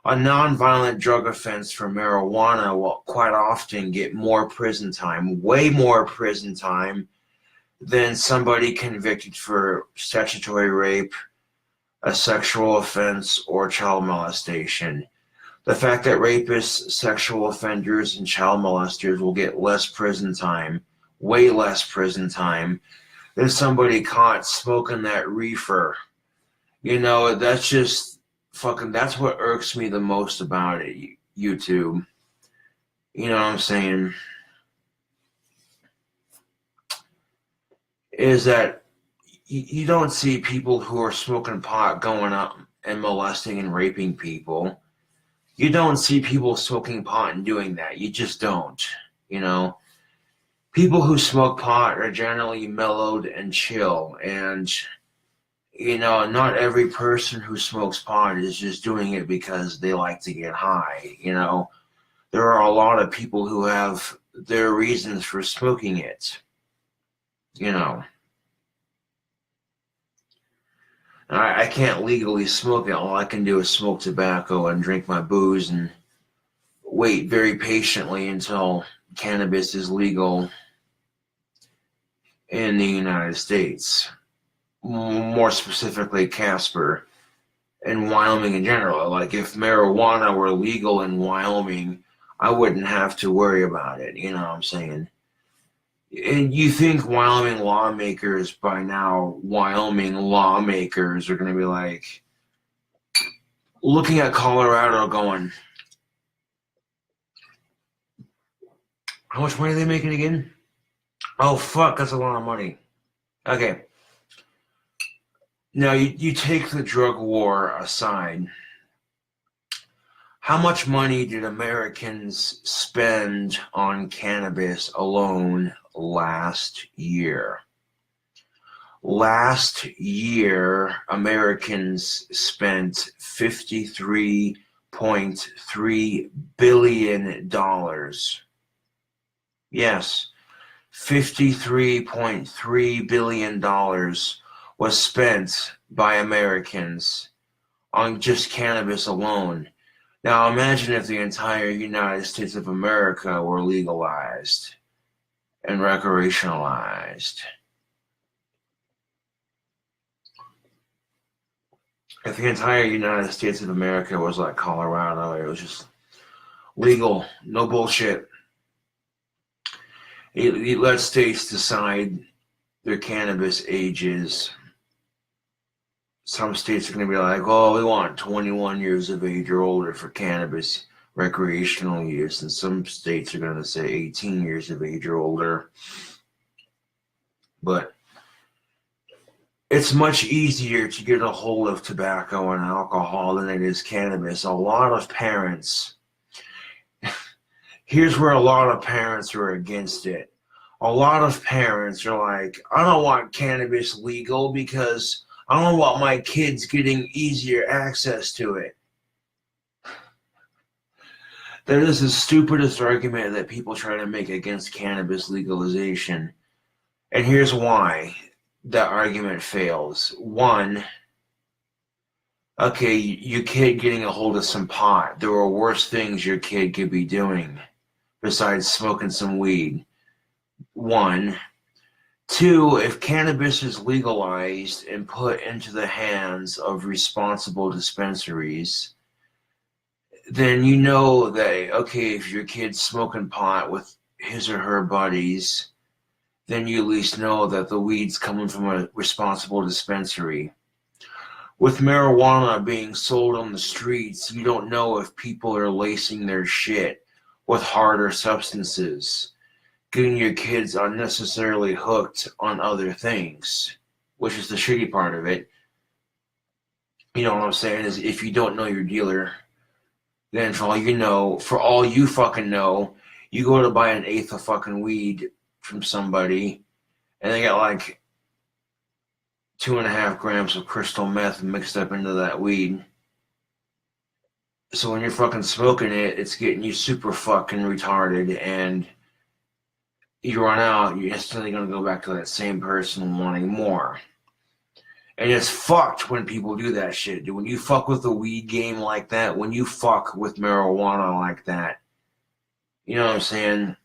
A nonviolent drug offense for marijuana will quite often get more prison time, way more prison time, than somebody convicted for statutory rape, a sexual offense, or child molestation. The fact that rapists, sexual offenders, and child molesters will get less prison time, way less prison time, than somebody caught smoking that reefer. You know, that's just fucking, that's what irks me the most about it, YouTube. You know what I'm saying? Is that you don't see people who are smoking pot going up and molesting and raping people. You don't see people smoking pot and doing that. You just don't, you know. People who smoke pot are generally mellowed and chill, and you know, not every person who smokes pot is just doing it because they like to get high. You know, there are a lot of people who have their reasons for smoking it. You know, I can't legally smoke it. All I can do is smoke tobacco and drink my booze and wait very patiently until cannabis is legal in the United States. More specifically, Casper and Wyoming in general. Like, if marijuana were legal in Wyoming, I wouldn't have to worry about it. You know what I'm saying? And you think Wyoming lawmakers by now, Wyoming lawmakers are going to be like looking at Colorado going, how much money are they making again? Oh, fuck, that's a lot of money. Okay. Now, you take the drug war aside. How much money did Americans spend on cannabis alone last year? Last year, Americans spent $53.3 billion. Yes, $53.3 billion was spent by Americans on just cannabis alone. Now imagine if the entire United States of America were legalized and recreationalized. If the entire United States of America was like Colorado, it was just legal, no bullshit. It let states decide their cannabis ages. Some states are going to be like, oh, we want 21 years of age or older for cannabis recreational use. And some states are going to say 18 years of age or older. But it's much easier to get a hold of tobacco and alcohol than it is cannabis. A lot of parents, here's where a lot of parents are against it. A lot of parents are like, I don't want cannabis legal because I don't want my kids getting easier access to it. That is the stupidest argument that people try to make against cannabis legalization. And here's why that argument fails. One, okay, your kid getting a hold of some pot. There are worse things your kid could be doing besides smoking some weed. One. Two, if cannabis is legalized and put into the hands of responsible dispensaries, then you know that, okay, if your kid's smoking pot with his or her buddies, then you at least know that the weed's coming from a responsible dispensary. With marijuana being sold on the streets, you don't know if people are lacing their shit with harder substances, getting your kids unnecessarily hooked on other things, which is the shitty part of it. You know what I'm saying? Is if you don't know your dealer, then for all you fucking know, you go to buy an eighth of fucking weed from somebody, and they got like 2.5 grams of crystal meth mixed up into that weed. So when you're fucking smoking it, it's getting you super fucking retarded, and you run out, you're instantly going to go back to that same person wanting more. And it's fucked when people do that shit. Dude, when you fuck with the weed game like that, when you fuck with marijuana like that, you know what I'm saying?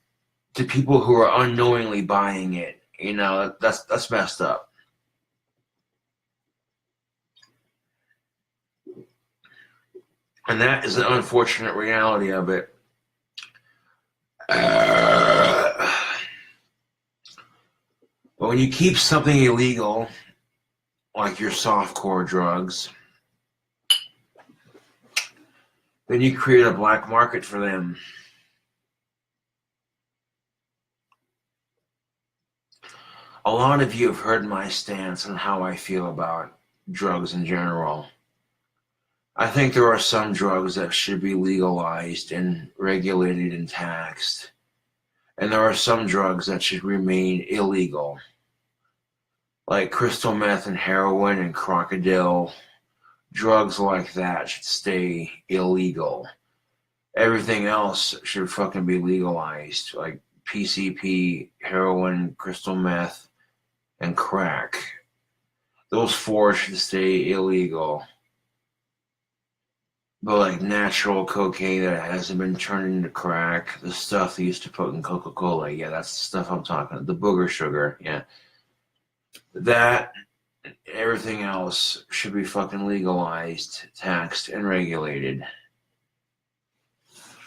To people who are unknowingly buying it, you know, that's messed up. And that is the unfortunate reality of it. But when you keep something illegal, like your softcore drugs, then you create a black market for them. A lot of you have heard my stance on how I feel about drugs in general. I think there are some drugs that should be legalized and regulated and taxed. And there are some drugs that should remain illegal. Like crystal meth and heroin and crocodile. Drugs like that should stay illegal. Everything else should fucking be legalized. Like PCP, heroin, crystal meth, and crack. Those four should stay illegal. But like natural cocaine that hasn't been turned into crack, the stuff they used to put in Coca-Cola, yeah, that's the stuff I'm talking about. The booger sugar, yeah. That, everything else should be fucking legalized, taxed, and regulated.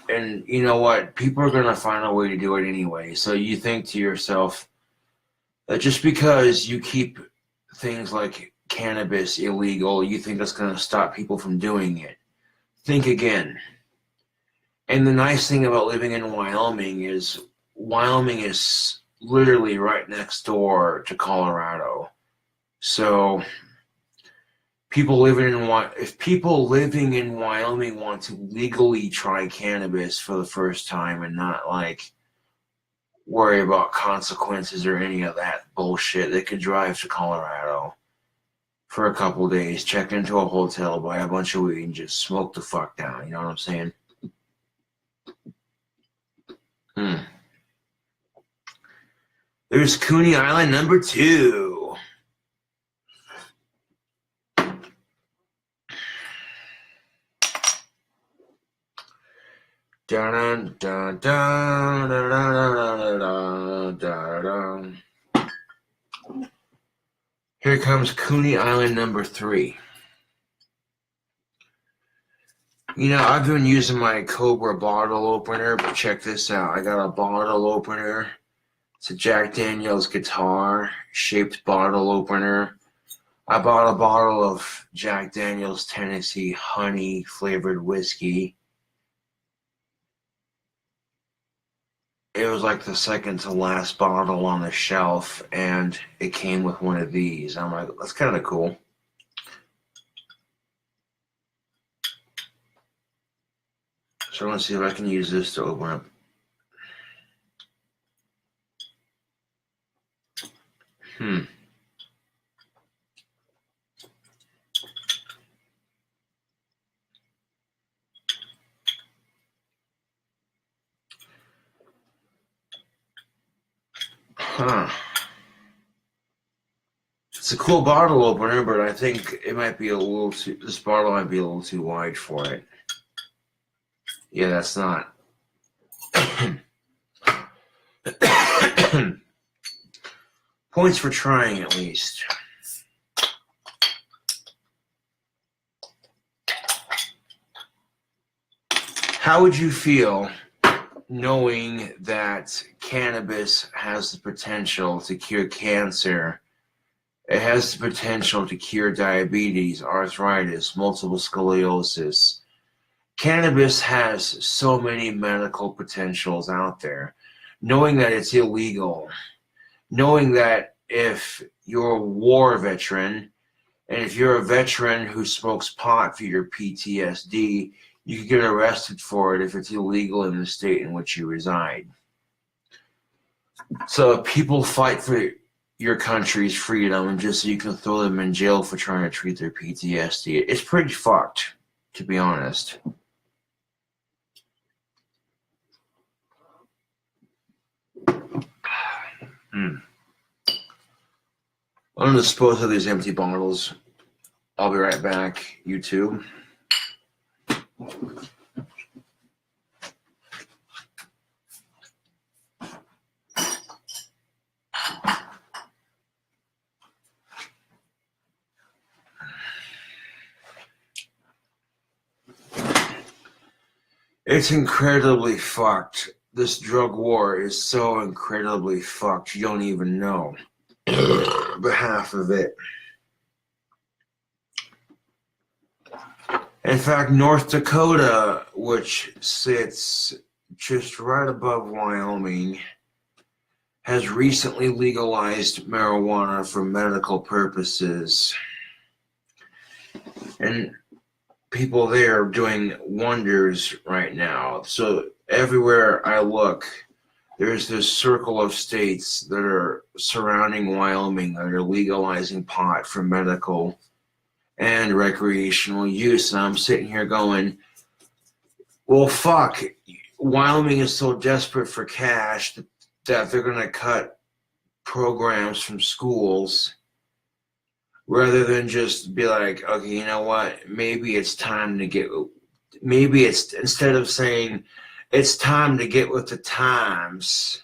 And you know what? People are going to find a way to do it anyway. So you think to yourself that just because you keep things like cannabis illegal, you think that's going to stop people from doing it. Think again. And the nice thing about living in Wyoming is literally right next door to Colorado. So if people living in Wyoming want to legally try cannabis for the first time and not like worry about consequences or any of that bullshit, they could drive to Colorado for a couple days, check into a hotel, buy a bunch of weed, and just smoke the fuck down. You know what I'm saying? There's Coney Island number 2. Dun, dun, dun, dun, dun, dun, dun, dun, dun. Here comes Coney Island number 3. You know, I've been using my Cobra bottle opener, but check this out. I got a bottle opener. It's a Jack Daniel's guitar shaped bottle opener. I bought a bottle of Jack Daniel's Tennessee honey flavored whiskey. It was like the second to last bottle on the shelf, and it came with one of these. I'm like, that's kind of cool. So let's see if I can use this to open up. Huh. It's a cool bottle opener, but I think it might be a little too. This bottle might be a little too wide for it. Yeah, that's not. Points for trying, at least. How would you feel knowing that cannabis has the potential to cure cancer? It has the potential to cure diabetes, arthritis, multiple sclerosis. Cannabis has so many medical potentials out there. Knowing that it's illegal, knowing that if you're a war veteran, and if you're a veteran who smokes pot for your PTSD, you could get arrested for it if it's illegal in the state in which you reside. So people fight for your country's freedom just so you can throw them in jail for trying to treat their PTSD. It's pretty fucked, to be honest. I'm going to dispose of these empty bottles. I'll be right back, YouTube. It's incredibly fucked. This drug war is so incredibly fucked, you don't even know. But half of it. In fact, North Dakota, which sits just right above Wyoming, has recently legalized marijuana for medical purposes. And people there are doing wonders right now. So everywhere I look, there's this circle of states that are surrounding Wyoming that are legalizing pot for medical and recreational use. And I'm sitting here going, well, fuck. Wyoming is so desperate for cash that they're going to cut programs from schools rather than just be like, okay, you know what? Maybe it's time to get, maybe it's, instead of saying it's time to get with the times,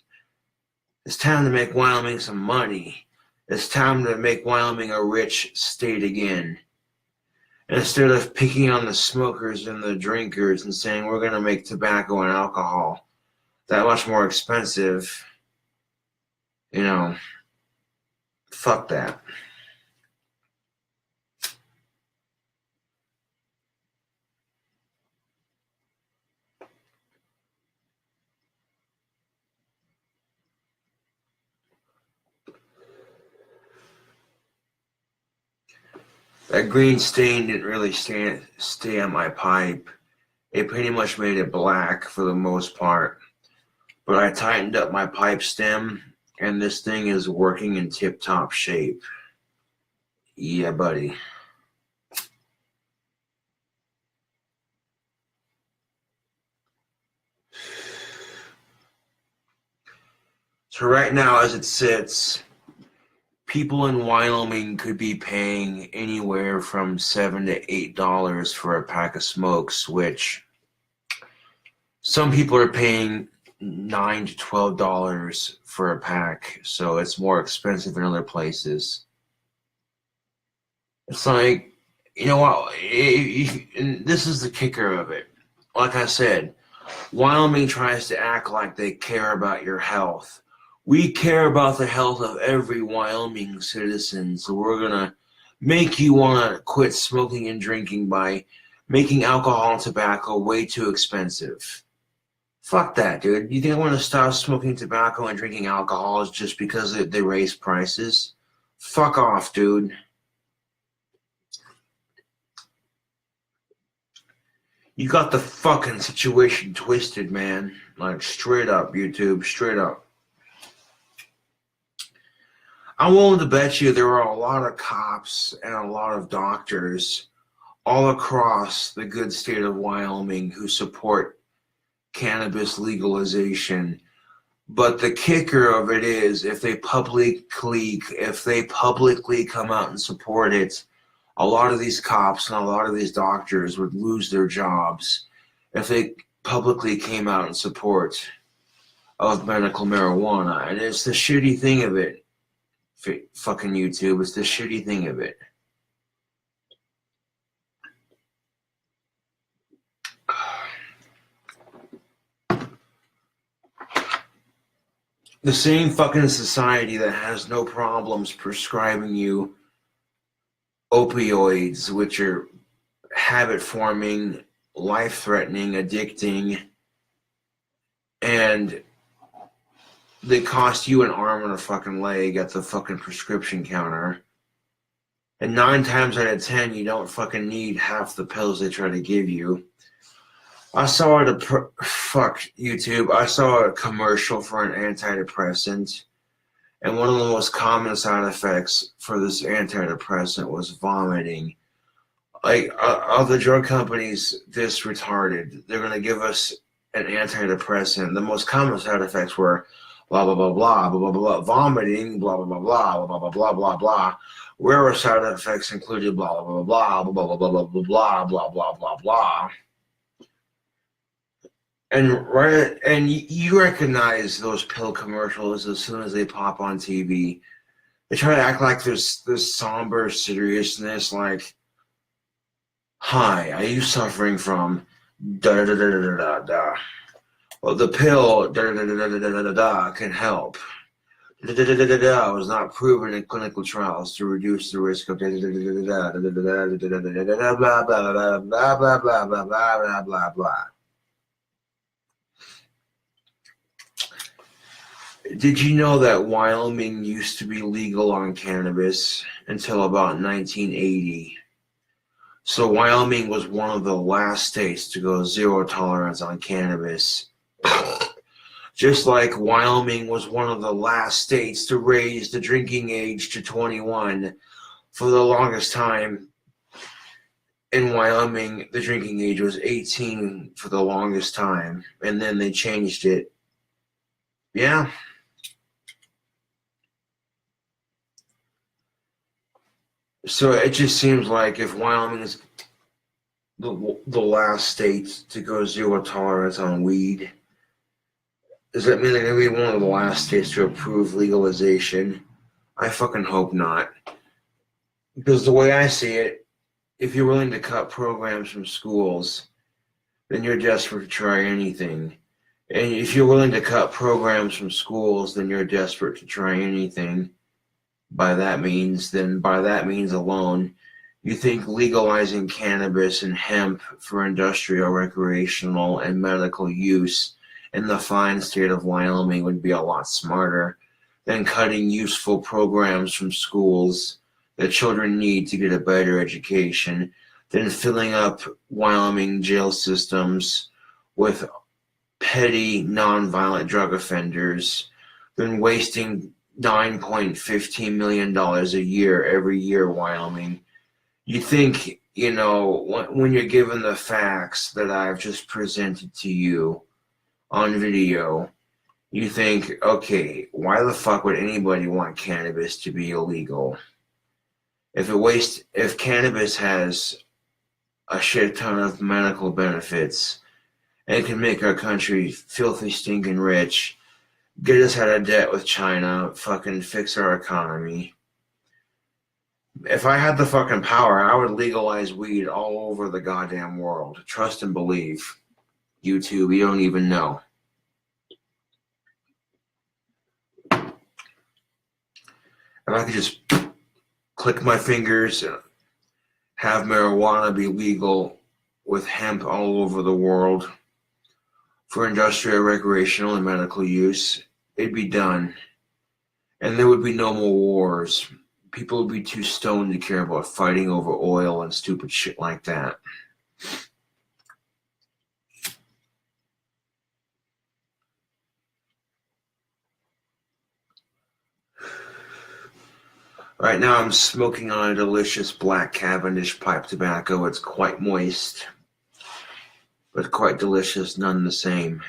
it's time to make Wyoming some money. It's time to make Wyoming a rich state again. And instead of picking on the smokers and the drinkers and saying we're going to make tobacco and alcohol that much more expensive, you know, fuck that. That green stain didn't really stay on my pipe. It pretty much made it black for the most part. But I tightened up my pipe stem, and this thing is working in tip-top shape. Yeah, buddy. So right now, as it sits, people in Wyoming could be paying anywhere from $7 to $8 for a pack of smokes, which some people are paying $9 to $12 for a pack, so it's more expensive in other places. It's like, you know what? And this is the kicker of it. Like I said, Wyoming tries to act like they care about your health. We care about the health of every Wyoming citizen, so we're going to make you want to quit smoking and drinking by making alcohol and tobacco way too expensive. Fuck that, dude. You think I want to stop smoking tobacco and drinking alcohol just because they raise prices? Fuck off, dude. You got the fucking situation twisted, man. Like, straight up, YouTube. Straight up. I'm willing to bet you there are a lot of cops and a lot of doctors all across the good state of Wyoming who support cannabis legalization. But the kicker of it is, if they publicly come out and support it, a lot of these cops and a lot of these doctors would lose their jobs if they publicly came out in support of medical marijuana. And it's the shitty thing of it, fucking YouTube, it's the shitty thing of it. The same fucking society that has no problems prescribing you opioids, which are habit-forming, life-threatening, addicting, and they cost you an arm and a fucking leg at the fucking prescription counter. And 9 times out of 10, you don't fucking need half the pills they try to give you. I saw fuck YouTube. I saw a commercial for an antidepressant, and one of the most common side effects for this antidepressant was vomiting. Like, are the drug companies this retarded? They're gonna give us an antidepressant. The most common side effects were blah blah blah blah blah blah blah, vomiting, blah blah blah blah blah blah blah blah blah. Rarer side effects included blah blah blah blah blah blah blah blah blah blah blah blah blah. And you recognize those pill commercials as soon as they pop on TV. They try to act like there's this somber seriousness, like, "Hi, are you suffering from da da da da da da da? Well, the pill da da da da da da da can help. Da da da da da da was not proven in clinical trials to reduce the risk of da da da da da da da da da da blah blah blah blah blah blah blah blah blah blah." Did you know that Wyoming used to be legal on cannabis until about 1980? So Wyoming was one of the last states to go zero tolerance on cannabis. Just like Wyoming was one of the last states to raise the drinking age to 21. For the longest time in Wyoming, the drinking age was 18 for the longest time, and then they changed it. Yeah. So it just seems like if Wyoming is the last state to go zero tolerance on weed, does that mean they're going to be one of the last states to approve legalization? I fucking hope not. Because the way I see it, if you're willing to cut programs from schools, then you're desperate to try anything. And if you're willing to cut programs from schools, then you're desperate to try anything. By that means alone, you think legalizing cannabis and hemp for industrial, recreational, and medical use in the fine state of Wyoming would be a lot smarter than cutting useful programs from schools that children need to get a better education, than filling up Wyoming jail systems with petty, nonviolent drug offenders, than wasting $9.15 million a year every year, Wyoming. You think, when you're given the facts that I've just presented to you on video, you think, okay, why the fuck would anybody want cannabis to be illegal? If cannabis has a shit ton of medical benefits and it can make our country filthy stinking rich, get us out of debt with China, fucking fix our economy. If I had the fucking power, I would legalize weed all over the goddamn world. Trust and believe. YouTube, you don't even know. If I could just click my fingers and have marijuana be legal with hemp all over the world for industrial, recreational, and medical use, it'd be done. And there would be no more wars. People would be too stoned to care about fighting over oil and stupid shit like that. Right now I'm smoking on a delicious black Cavendish pipe tobacco. It's quite moist, but quite delicious none the same.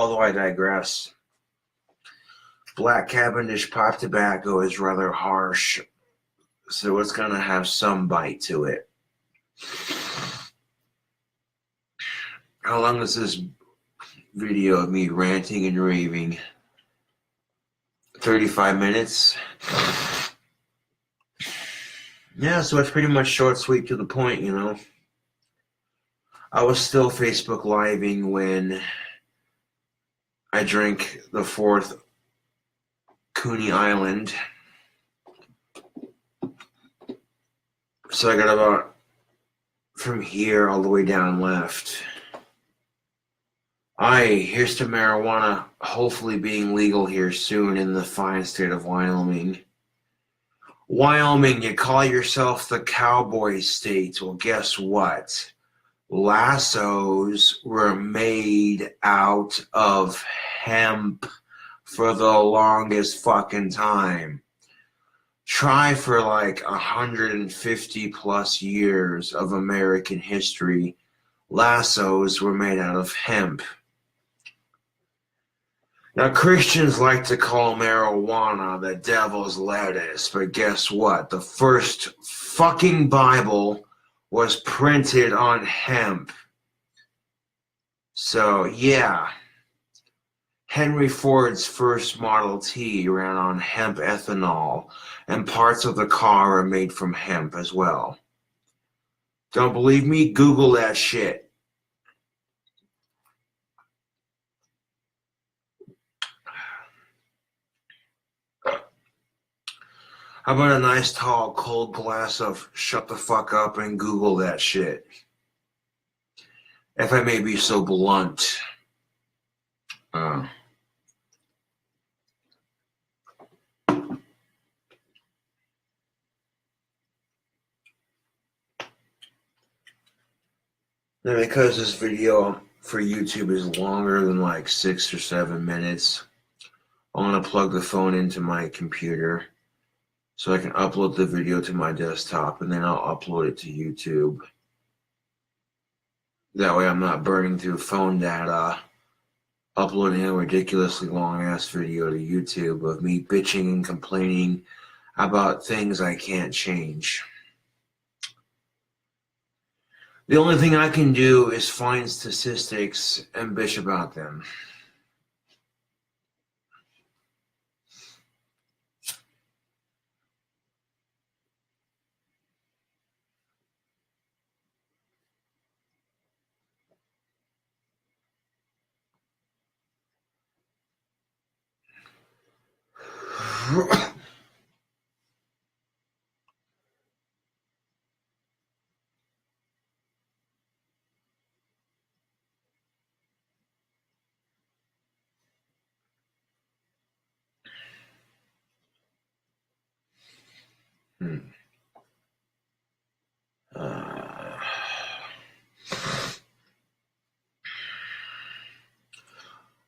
although I digress. Black Cavendish pipe tobacco is rather harsh, so it's going to have some bite to it. How long is this video of me ranting and raving? 35 minutes? Yeah, so it's pretty much short, sweet, to the point, you know. I was still Facebook Living when I drank the fourth Coney Island. So I got about from here all the way down left. Here's to marijuana hopefully being legal here soon in the fine state of Wyoming. Wyoming, you call yourself the cowboy state. Well, guess what? Lassos were made out of hemp for the longest fucking time. Try for like 150 plus years of American history, lassos were made out of hemp. Now, Christians like to call marijuana the devil's lettuce, but guess what? The first fucking Bible was printed on hemp. So, yeah. Henry Ford's first Model T ran on hemp ethanol, and parts of the car are made from hemp as well. Don't believe me? Google that shit. How about a nice tall cold glass of shut the fuck up and Google that shit? If I may be so blunt. Now, because this video for YouTube is longer than like 6 or 7 minutes, I'm going to plug the phone into my computer so I can upload the video to my desktop, and then I'll upload it to YouTube. That way I'm not burning through phone data, uploading a ridiculously long-ass video to YouTube of me bitching and complaining about things I can't change. The only thing I can do is find statistics and bitch about them.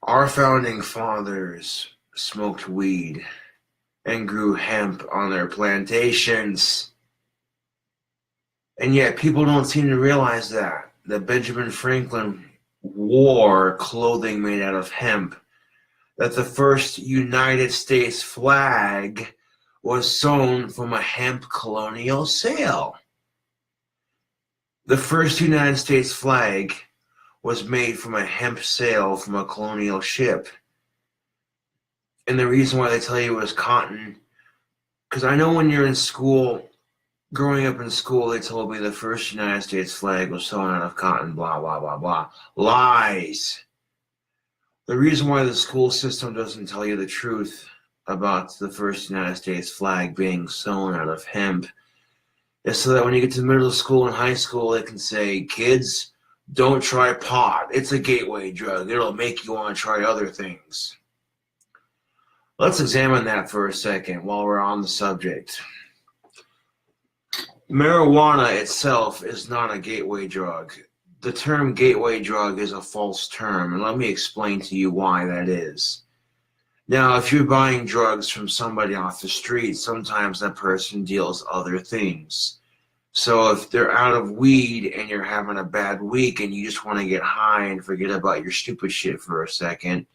Our founding fathers smoked weed and grew hemp on their plantations. And yet people don't seem to realize that Benjamin Franklin wore clothing made out of hemp, that the first United States flag was sewn from a hemp colonial sail. The first United States flag was made from a hemp sail from a colonial ship. And the reason why they tell you it was cotton, because I know when you're in school, growing up in school, they told me the first United States flag was sewn out of cotton, blah, blah, blah, blah. Lies. The reason why the school system doesn't tell you the truth about the first United States flag being sewn out of hemp is so that when you get to middle school and high school, they can say, kids, don't try pot. It's a gateway drug. It'll make you want to try other things. Let's examine that for a second while we're on the subject. Marijuana itself is not a gateway drug. The term gateway drug is a false term, and let me explain to you why that is. Now, if you're buying drugs from somebody off the street, sometimes that person deals other things. So if they're out of weed and you're having a bad week and you just want to get high and forget about your stupid shit for a second,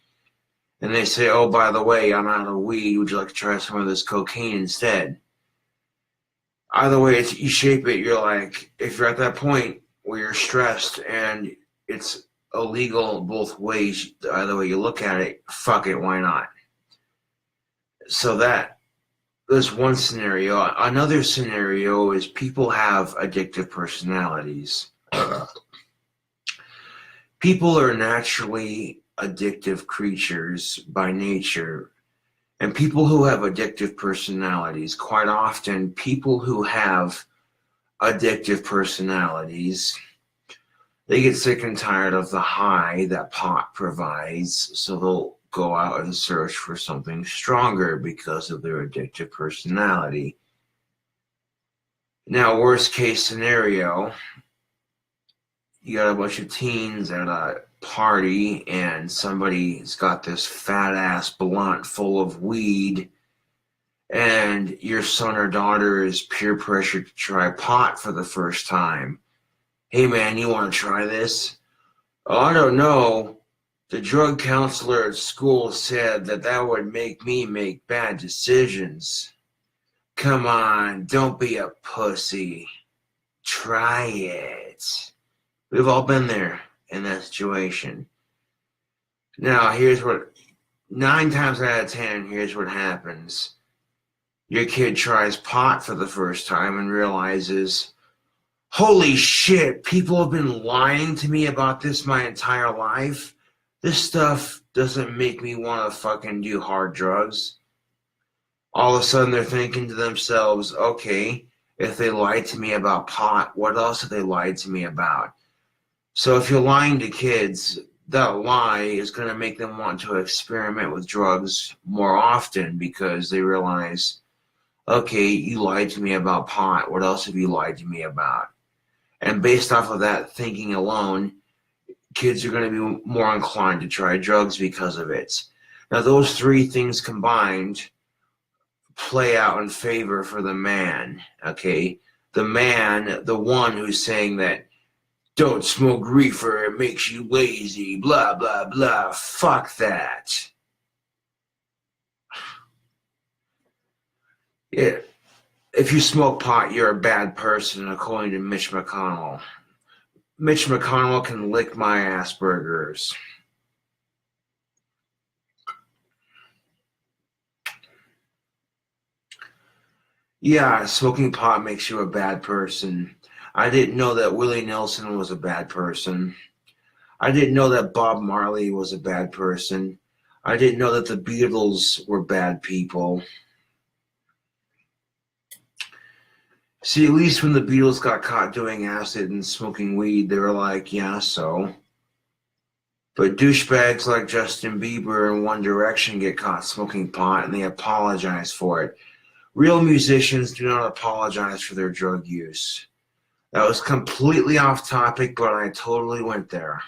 and they say, oh, by the way, I'm out of weed, would you like to try some of this cocaine instead? Either way, you shape it, you're like, if you're at that point where you're stressed and it's illegal both ways, either way you look at it, fuck it, why not? So there's one scenario. Another scenario is people have addictive personalities. People are naturally addictive creatures by nature. And people who have addictive personalities, quite often, people who have addictive personalities, they get sick and tired of the high that pot provides, so they'll go out and search for something stronger because of their addictive personality. Now, worst case scenario, you got a bunch of teens at a party and somebody's got this fat ass blunt full of weed and your son or daughter is peer pressured to try pot for the first time. Hey man, you want to try this? Oh, I don't know. The drug counselor at school said that would make me make bad decisions. Come on, don't be a pussy. Try it. We've all been there in that situation. Now, here's what, 9 times out of 10, here's what happens. Your kid tries pot for the first time and realizes, holy shit, people have been lying to me about this my entire life. This stuff doesn't make me want to fucking do hard drugs. All of a sudden they're thinking to themselves, okay, if they lied to me about pot, what else have they lied to me about? So if you're lying to kids, that lie is going to make them want to experiment with drugs more often because they realize, okay, you lied to me about pot. What else have you lied to me about? And based off of that thinking alone, kids are going to be more inclined to try drugs because of it. Now, those 3 things combined play out in favor for the man, okay? The man, the one who's saying that, don't smoke reefer, it makes you lazy, blah, blah, blah. Fuck that. Yeah. If you smoke pot, you're a bad person, according to Mitch McConnell. Mitch McConnell can lick my Asperger's. Yeah, smoking pot makes you a bad person. I didn't know that Willie Nelson was a bad person. I didn't know that Bob Marley was a bad person. I didn't know that the Beatles were bad people. See, at least when the Beatles got caught doing acid and smoking weed, they were like, yeah, so. But douchebags like Justin Bieber and One Direction get caught smoking pot and they apologize for it. Real musicians do not apologize for their drug use. That was completely off topic, but I totally went there.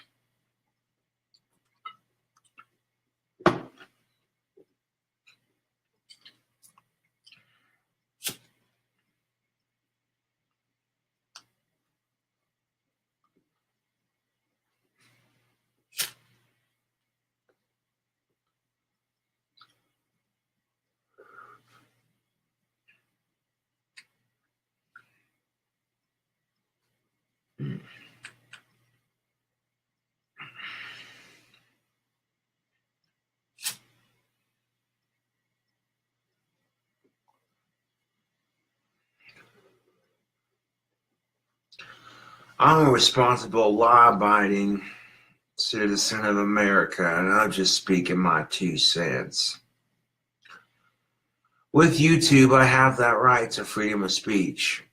I'm a responsible, law-abiding citizen of America, and I'll just speak in my 2 cents. With YouTube, I have that right to freedom of speech.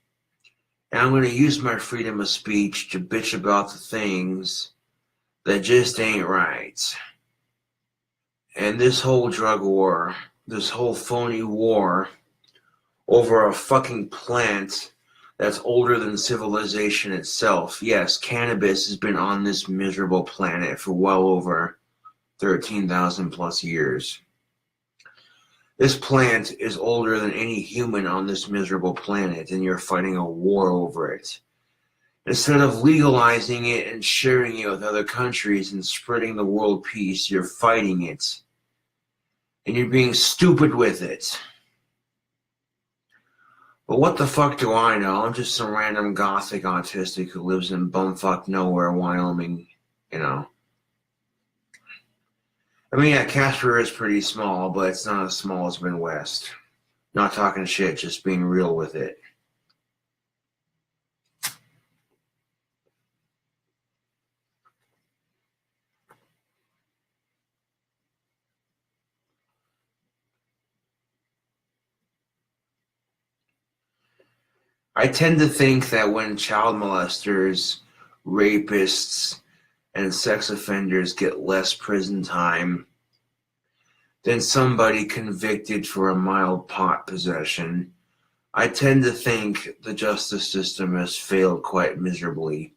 And I'm going to use my freedom of speech to bitch about the things that just ain't right. And this whole drug war, this whole phony war over a fucking plant that's older than civilization itself. Yes, cannabis has been on this miserable planet for well over 13,000 plus years. This plant is older than any human on this miserable planet, and you're fighting a war over it. Instead of legalizing it and sharing it with other countries and spreading the world peace, you're fighting it. And you're being stupid with it. But what the fuck do I know? I'm just some random gothic autistic who lives in bumfuck nowhere, Wyoming, you know. I mean, yeah, Casper is pretty small, but it's not as small as Midwest. Not talking shit, just being real with it. I tend to think that when child molesters, rapists, and sex offenders get less prison time than somebody convicted for a mild pot possession, I tend to think the justice system has failed quite miserably,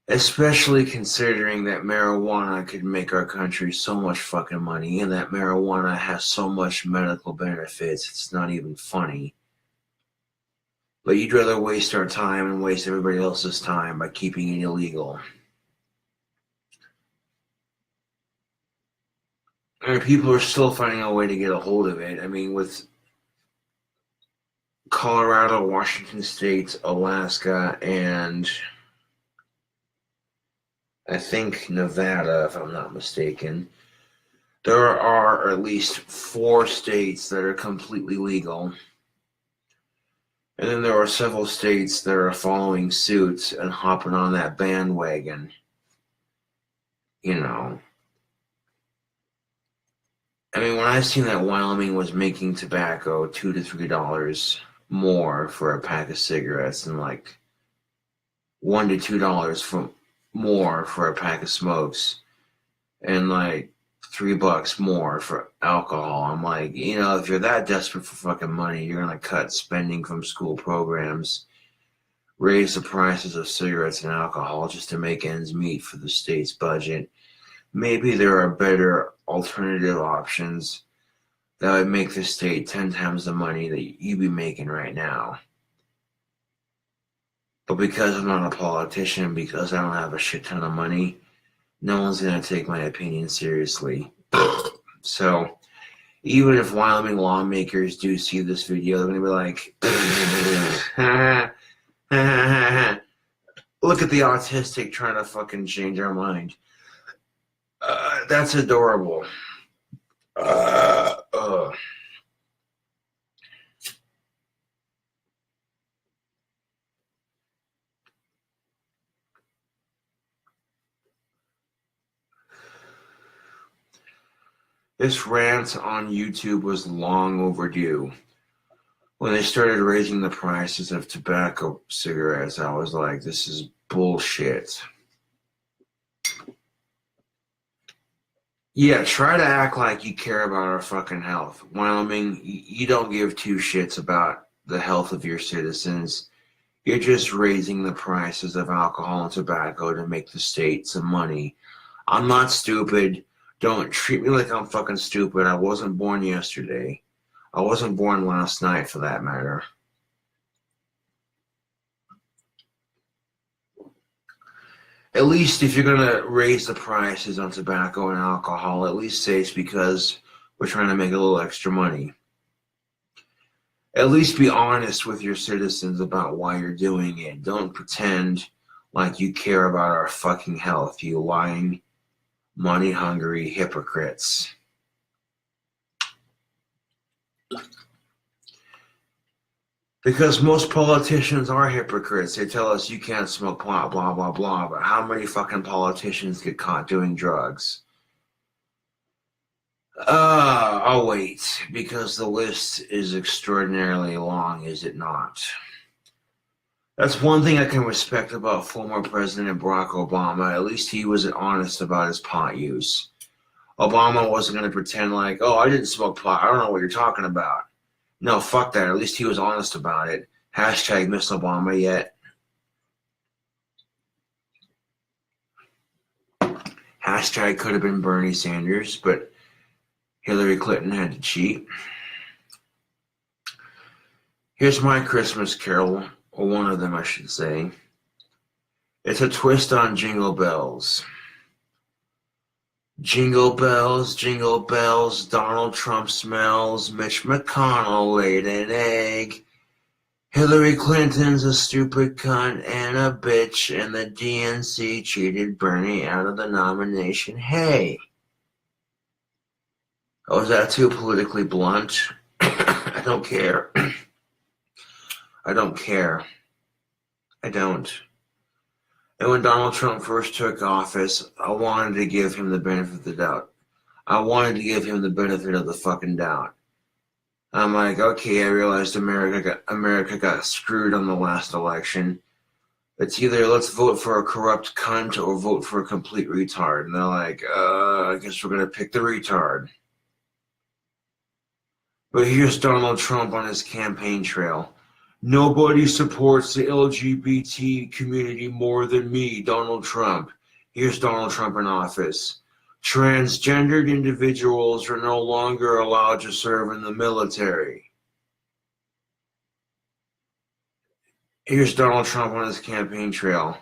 especially considering that marijuana could make our country so much fucking money and that marijuana has so much medical benefits, it's not even funny. But you'd rather waste our time and waste everybody else's time by keeping it illegal. And people are still finding a way to get a hold of it. I mean, with Colorado, Washington State, Alaska, and I think Nevada, if I'm not mistaken, there are at least 4 states that are completely legal. And then there are several states that are following suit and hopping on that bandwagon. You know. I mean, when I seen that Wyoming was making tobacco $2 to $3 more for a pack of cigarettes and like $1 to $2 more for a pack of smokes and like $3 more for alcohol, I'm like, you know, if you're that desperate for fucking money, you're gonna cut spending from school programs, raise the prices of cigarettes and alcohol just to make ends meet for the state's budget. Maybe there are better alternative options that would make the state 10 times the money that you'd be making right now. But because I'm not a politician, because I don't have a shit ton of money, no one's going to take my opinion seriously. So, even if Wyoming lawmakers do see this video, they're going to be like, look at the autistic trying to fucking change our mind. That's adorable. This rant on YouTube was long overdue. When they started raising the prices of tobacco cigarettes, I was like, this is bullshit. Yeah, try to act like you care about our fucking health. Wyoming, you don't give 2 shits about the health of your citizens. You're just raising the prices of alcohol and tobacco to make the state some money. I'm not stupid. Don't treat me like I'm fucking stupid. I wasn't born yesterday. I wasn't born last night, for that matter. At least if you're going to raise the prices on tobacco and alcohol, at least say it's because we're trying to make a little extra money. At least be honest with your citizens about why you're doing it. Don't pretend like you care about our fucking health, you lying, money-hungry hypocrites. Because most politicians are hypocrites. They tell us you can't smoke pot, blah, blah, blah. But how many fucking politicians get caught doing drugs? I'll wait, because the list is extraordinarily long, is it not? That's one thing I can respect about former President Barack Obama. At least he was honest about his pot use. Obama wasn't going to pretend like, oh, I didn't smoke pot. I don't know what you're talking about. No, fuck that. At least he was honest about it. Hashtag Miss Obama yet. Hashtag could have been Bernie Sanders, but Hillary Clinton had to cheat. Here's my Christmas carol, or one of them I should say. It's a twist on Jingle Bells. Jingle bells, Donald Trump smells, Mitch McConnell laid an egg. Hillary Clinton's a stupid cunt and a bitch, and the DNC cheated Bernie out of the nomination. Hey! Oh, is that too politically blunt? I don't care. I don't care. I don't. And when Donald Trump first took office, I wanted to give him the benefit of the doubt. I wanted to give him the benefit of the fucking doubt. I'm like, okay, I realized America got screwed on the last election. It's either let's vote for a corrupt cunt or vote for a complete retard. And they're like, I guess we're going to pick the retard. But here's Donald Trump on his campaign trail. Nobody supports the LGBT community more than me, Donald Trump. Here's Donald Trump in office. Transgendered individuals are no longer allowed to serve in the military. Here's Donald Trump on his campaign trail.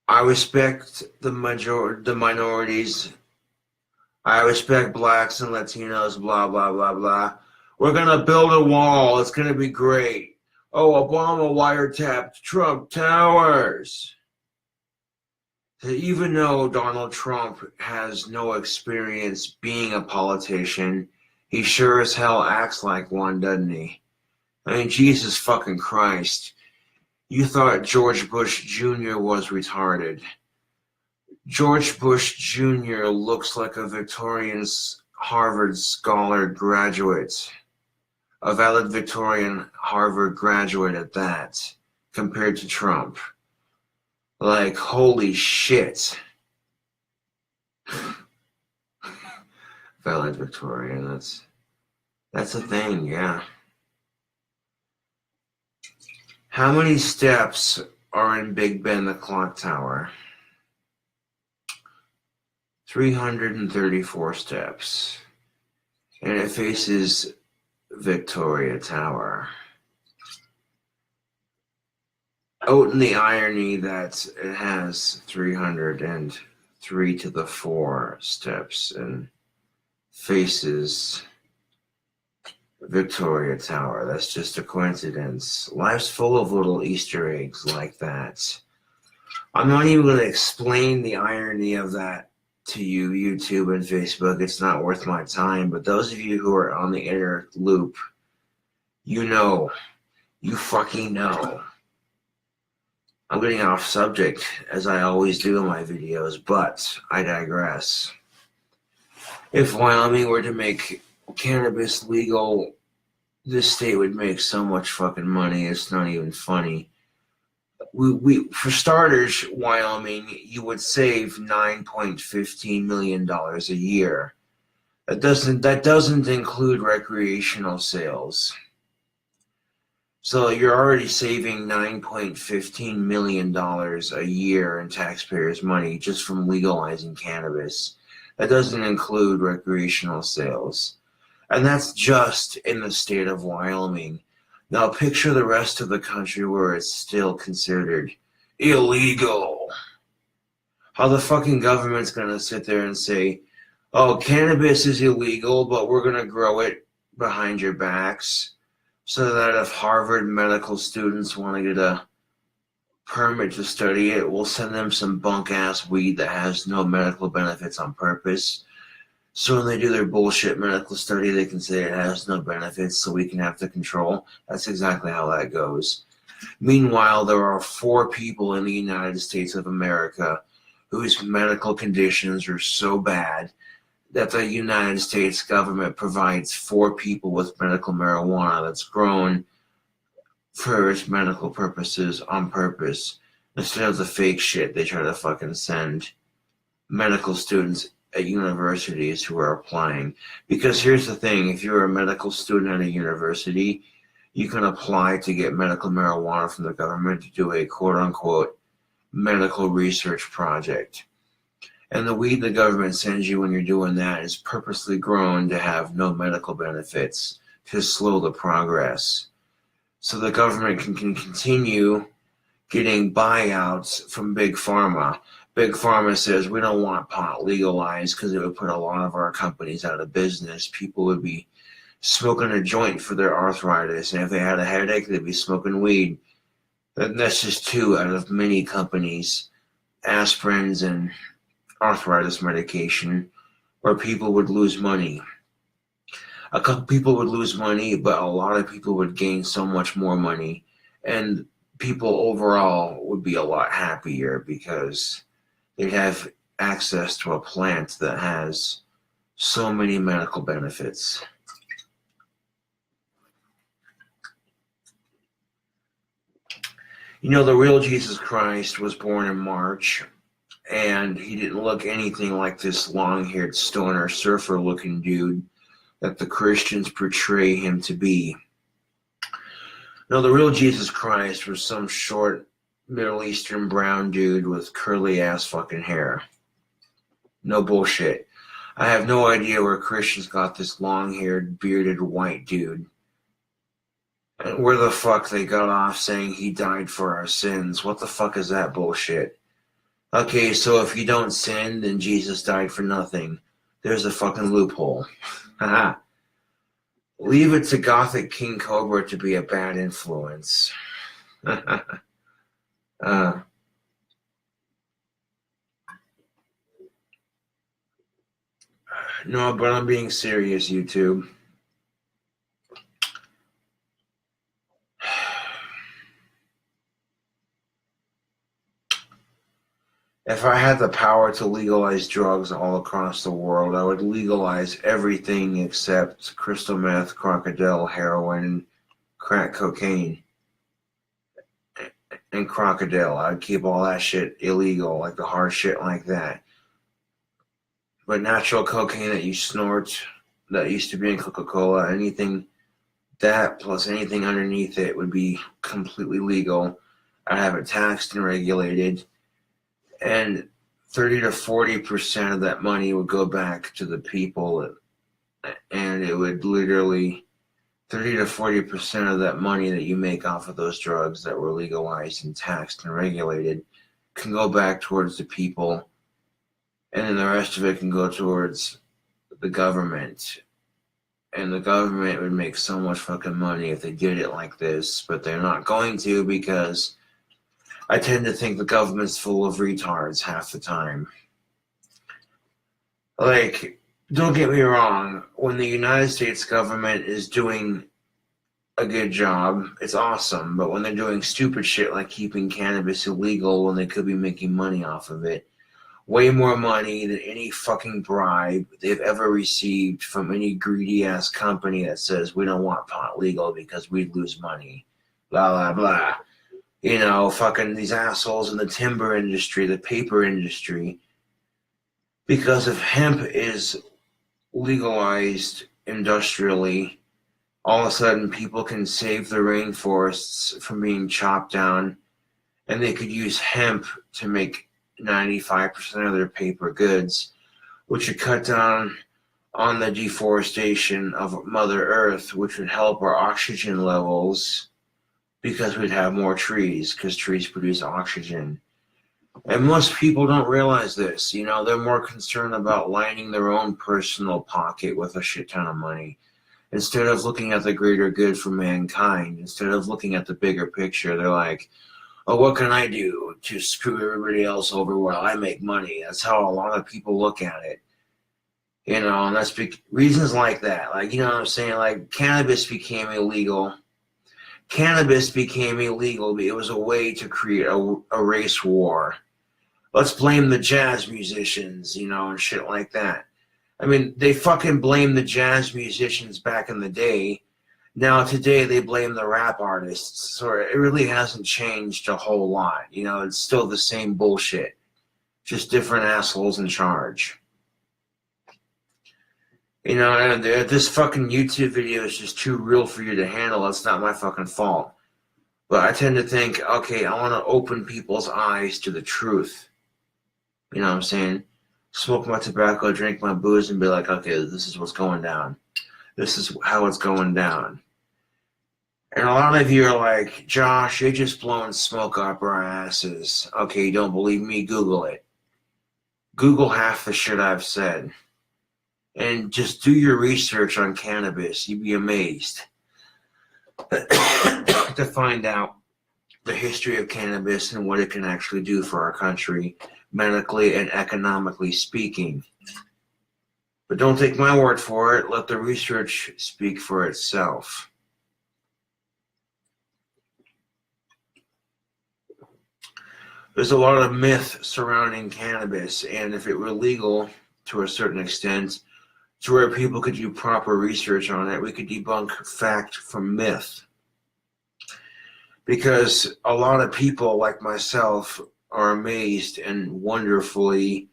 I respect the minorities. I respect blacks and Latinos, blah, blah, blah, blah. We're going to build a wall. It's going to be great. Oh, Obama wiretapped Trump Towers. So even though Donald Trump has no experience being a politician, he sure as hell acts like one, doesn't he? I mean, Jesus fucking Christ. You thought George Bush Jr. was retarded. George Bush Jr. looks like a Victorian Harvard scholar graduate. A valedictorian Harvard graduate at that, compared to Trump. Like, holy shit. Valedictorian, that's a thing, yeah. How many steps are in Big Ben the clock tower? 334 steps. And it faces Victoria Tower. Out in the irony that it has 303 to the 4 steps and faces Victoria Tower. That's just a coincidence. Life's full of little Easter eggs like that. I'm not even going to explain the irony of that to you, YouTube and Facebook. It's not worth my time. But those of you who are on the inner loop, you know. You fucking know. I'm getting off subject, as I always do in my videos, but I digress. If Wyoming were to make cannabis legal, this state would make so much fucking money, it's not even funny. For starters, Wyoming, you would save $9.15 million a year. That doesn't include recreational sales. So you're already saving $9.15 million a year in taxpayers' money just from legalizing cannabis. That doesn't include recreational sales. And that's just in the state of Wyoming. Now picture the rest of the country where it's still considered illegal. How the fucking government's going to sit there and say, oh, cannabis is illegal, but we're going to grow it behind your backs. So that if Harvard medical students want to get a permit to study it, we'll send them some bunk-ass weed that has no medical benefits on purpose. So when they do their bullshit medical study, they can say it has no benefits so we can have the control. That's exactly how that goes. Meanwhile, there are 4 people in the United States of America whose medical conditions are so bad that the United States government provides 4 people with medical marijuana that's grown for its medical purposes on purpose, instead of the fake shit they try to fucking send medical students at universities who are applying. Because here's the thing, if you're a medical student at a university, you can apply to get medical marijuana from the government to do a quote-unquote medical research project. And the weed the government sends you when you're doing that is purposely grown to have no medical benefits, to slow the progress. So the government can continue getting buyouts from Big Pharma. Big Pharma says we don't want pot legalized because it would put a lot of our companies out of business. People would be smoking a joint for their arthritis, and if they had a headache, they'd be smoking weed. That's just two out of many companies, aspirins and arthritis medication, where people would lose money. A couple people would lose money, but a lot of people would gain so much more money, and people overall would be a lot happier because they'd have access to a plant that has so many medical benefits. You know, the real Jesus Christ was born in March, and he didn't look anything like this long-haired stoner surfer-looking dude that the Christians portray him to be. No, the real Jesus Christ was some short Middle Eastern brown dude with curly-ass fucking hair. No bullshit. I have no idea where Christians got this long-haired, bearded white dude. And where the fuck they got off saying he died for our sins. What the fuck is that bullshit? Okay, so if you don't sin, then Jesus died for nothing. There's a fucking loophole. Haha. Leave it to Gothic King Cobra to be a bad influence. No, but I'm being serious, YouTube. If I had the power to legalize drugs all across the world, I would legalize everything except crystal meth, crocodile, heroin, crack cocaine, and crocodile. I'd keep all that shit illegal, like the hard shit like that. But natural cocaine that you snort, that used to be in Coca-Cola, anything that plus anything underneath it would be completely legal. I'd have it taxed and regulated. And 30 to 40% of that money would go back to the people, and it would literally 30 to 40% of that money that you make off of those drugs that were legalized and taxed and regulated can go back towards the people, and then the rest of it can go towards the government. And the government would make so much fucking money if they did it like this, but they're not going to because I tend to think the government's full of retards half the time. Like, don't get me wrong, when the United States government is doing a good job, it's awesome, but when they're doing stupid shit like keeping cannabis illegal when they could be making money off of it, way more money than any fucking bribe they've ever received from any greedy-ass company that says we don't want pot legal because we'd lose money, blah, blah, blah. You know, fucking these assholes in the timber industry, the paper industry, because if hemp is legalized industrially, all of a sudden people can save the rainforests from being chopped down, and they could use hemp to make 95% of their paper goods, which would cut down on the deforestation of Mother Earth, which would help our oxygen levels because we'd have more trees, because trees produce oxygen. And most people don't realize this. You know, they're more concerned about lining their own personal pocket with a shit ton of money. Instead of looking at the greater good for mankind, instead of looking at the bigger picture, they're like, oh, what can I do to screw everybody else over while I make money? That's how a lot of people look at it. You know, and that's reasons like that. Like, you know what I'm saying? Like, cannabis became illegal. It was a way to create a race war. Let's blame the jazz musicians, you know, and shit like that. I mean, they fucking blamed the jazz musicians back in the day. Now, today, they blame the rap artists. So it really hasn't changed a whole lot. You know, it's still the same bullshit. Just different assholes in charge. You know, and this fucking YouTube video is just too real for you to handle. It's not my fucking fault. But I tend to think, okay, I want to open people's eyes to the truth. You know what I'm saying? smoke my tobacco, drink my booze, and be like, okay, this is what's going down. This is how it's going down. And a lot of you are like, Josh, you're just blowing smoke up our asses. Okay, you don't believe me? Google it. Google half the shit I've said. And just do your research on cannabis. You'd be amazed to find out the history of cannabis and what it can actually do for our country, medically and economically speaking. But don't take my word for it. Let the research speak for itself. There's a lot of myth surrounding cannabis, and if it were legal to a certain extent, to where people could do proper research on it, we could debunk fact from myth. Because a lot of people like myself are amazed and wonderfully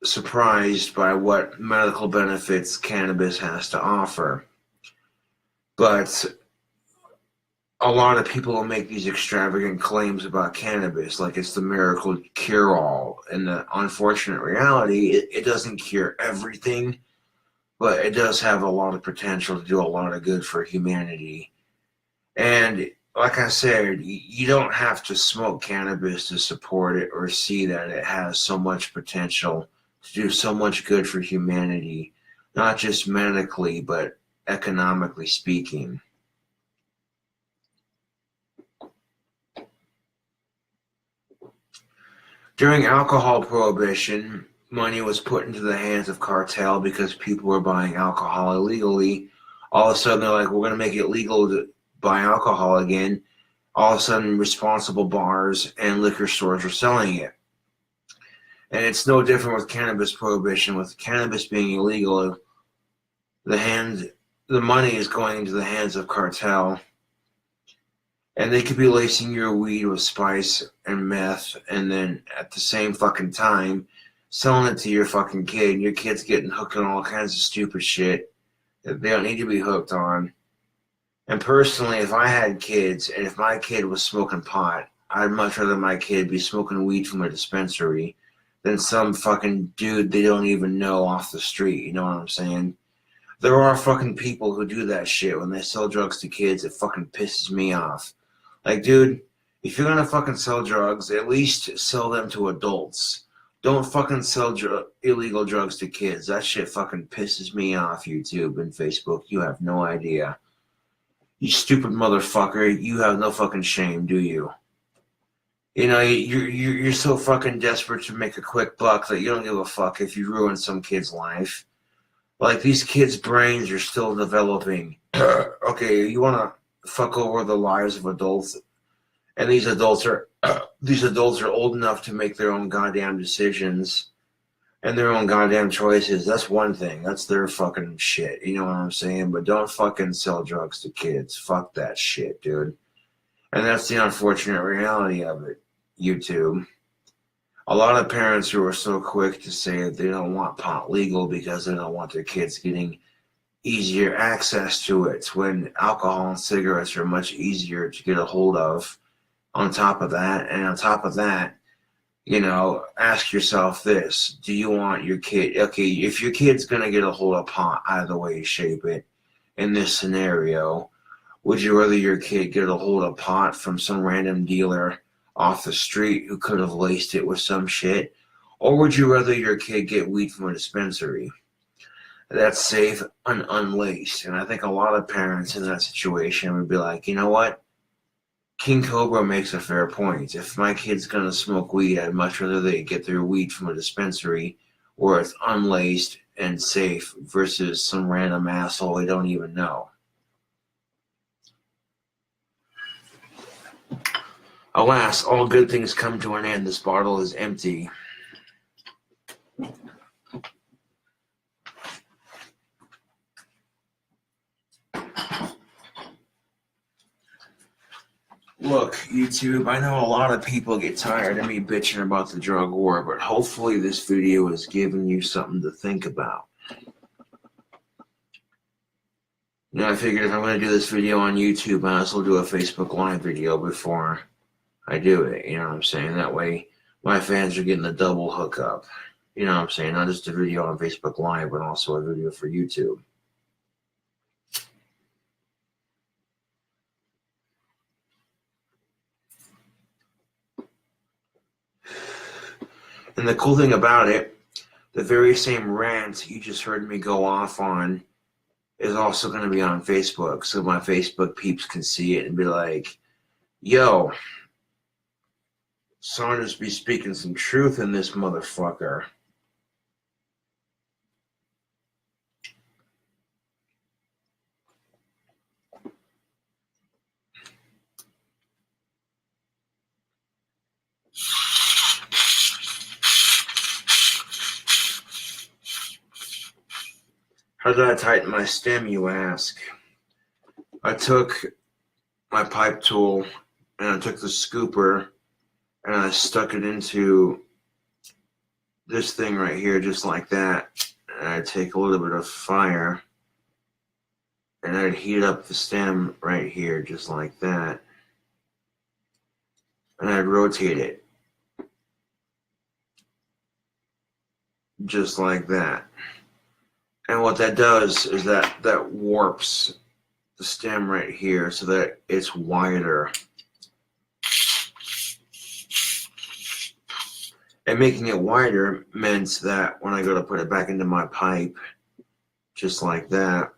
surprised by what medical benefits cannabis has to offer. But a lot of people will make these extravagant claims about cannabis, like it's the miracle cure-all. And the unfortunate reality, it doesn't cure everything, but it does have a lot of potential to do a lot of good for humanity. And like I said, you don't have to smoke cannabis to support it or see that it has so much potential to do so much good for humanity, not just medically, but economically speaking. During alcohol prohibition, money was put into the hands of cartel because people were buying alcohol illegally. All of a sudden, they're like, we're going to make it legal to buy alcohol again. All of a sudden, responsible bars and liquor stores are selling it. And it's no different with cannabis prohibition. With cannabis being illegal, the money is going into the hands of cartel. And they could be lacing your weed with spice and meth, and then at the same fucking time, selling it to your fucking kid, and your kid's getting hooked on all kinds of stupid shit that they don't need to be hooked on. And personally, if I had kids, and if my kid was smoking pot, I'd much rather my kid be smoking weed from a dispensary than some fucking dude they don't even know off the street, you know what I'm saying? There are fucking people who do that shit when they sell drugs to kids. It fucking pisses me off. Like, dude, if you're gonna fucking sell drugs, at least sell them to adults. Don't fucking sell illegal drugs to kids. That shit fucking pisses me off, YouTube and Facebook. You have no idea. You stupid motherfucker. You have no fucking shame, do you? You know, you're so fucking desperate to make a quick buck that you don't give a fuck if you ruin some kid's life. Like, these kids' brains are still developing. Okay, you want to fuck over the lives of adults, and these adults are old enough to make their own goddamn decisions and their own goddamn choices. That's one thing. That's their fucking shit. You know what I'm saying? But don't fucking sell drugs to kids. Fuck that shit, dude. And that's the unfortunate reality of it, YouTube. A lot of parents who are so quick to say that they don't want pot legal because they don't want their kids getting easier access to it, when alcohol and cigarettes are much easier to get a hold of. On top of that, you know, ask yourself this: do you want your kid? Okay, if your kid's gonna get a hold of pot, either way you shape it, in this scenario, would you rather your kid get a hold of pot from some random dealer off the street who could have laced it with some shit, or would you rather your kid get weed from a dispensary that's safe and unlaced? And I think a lot of parents in that situation would be like, you know what? King Cobra makes a fair point. If my kid's going to smoke weed, I'd much rather they get their weed from a dispensary where it's unlaced and safe versus some random asshole they don't even know. Alas, all good things come to an end. This bottle is empty. Look, YouTube, I know a lot of people get tired of me bitching about the drug war, but hopefully this video has given you something to think about. You know, I figured if I'm going to do this video on YouTube, I might as well do a Facebook Live video before I do it. You know what I'm saying? That way, my fans are getting a double hookup. You know what I'm saying? Not just a video on Facebook Live, but also a video for YouTube. And the cool thing about it, the very same rant you just heard me go off on is also going to be on Facebook. So my Facebook peeps can see it and be like, yo, someone just be speaking some truth in this motherfucker. How did I tighten my stem, you ask? I took my pipe tool and I took the scooper and I stuck it into this thing right here, just like that. And I'd take a little bit of fire and I'd heat up the stem right here, just like that. And I'd rotate it, just like that. And what that does is that warps the stem right here so that it's wider. And making it wider meant that when I go to put it back into my pipe, just like that,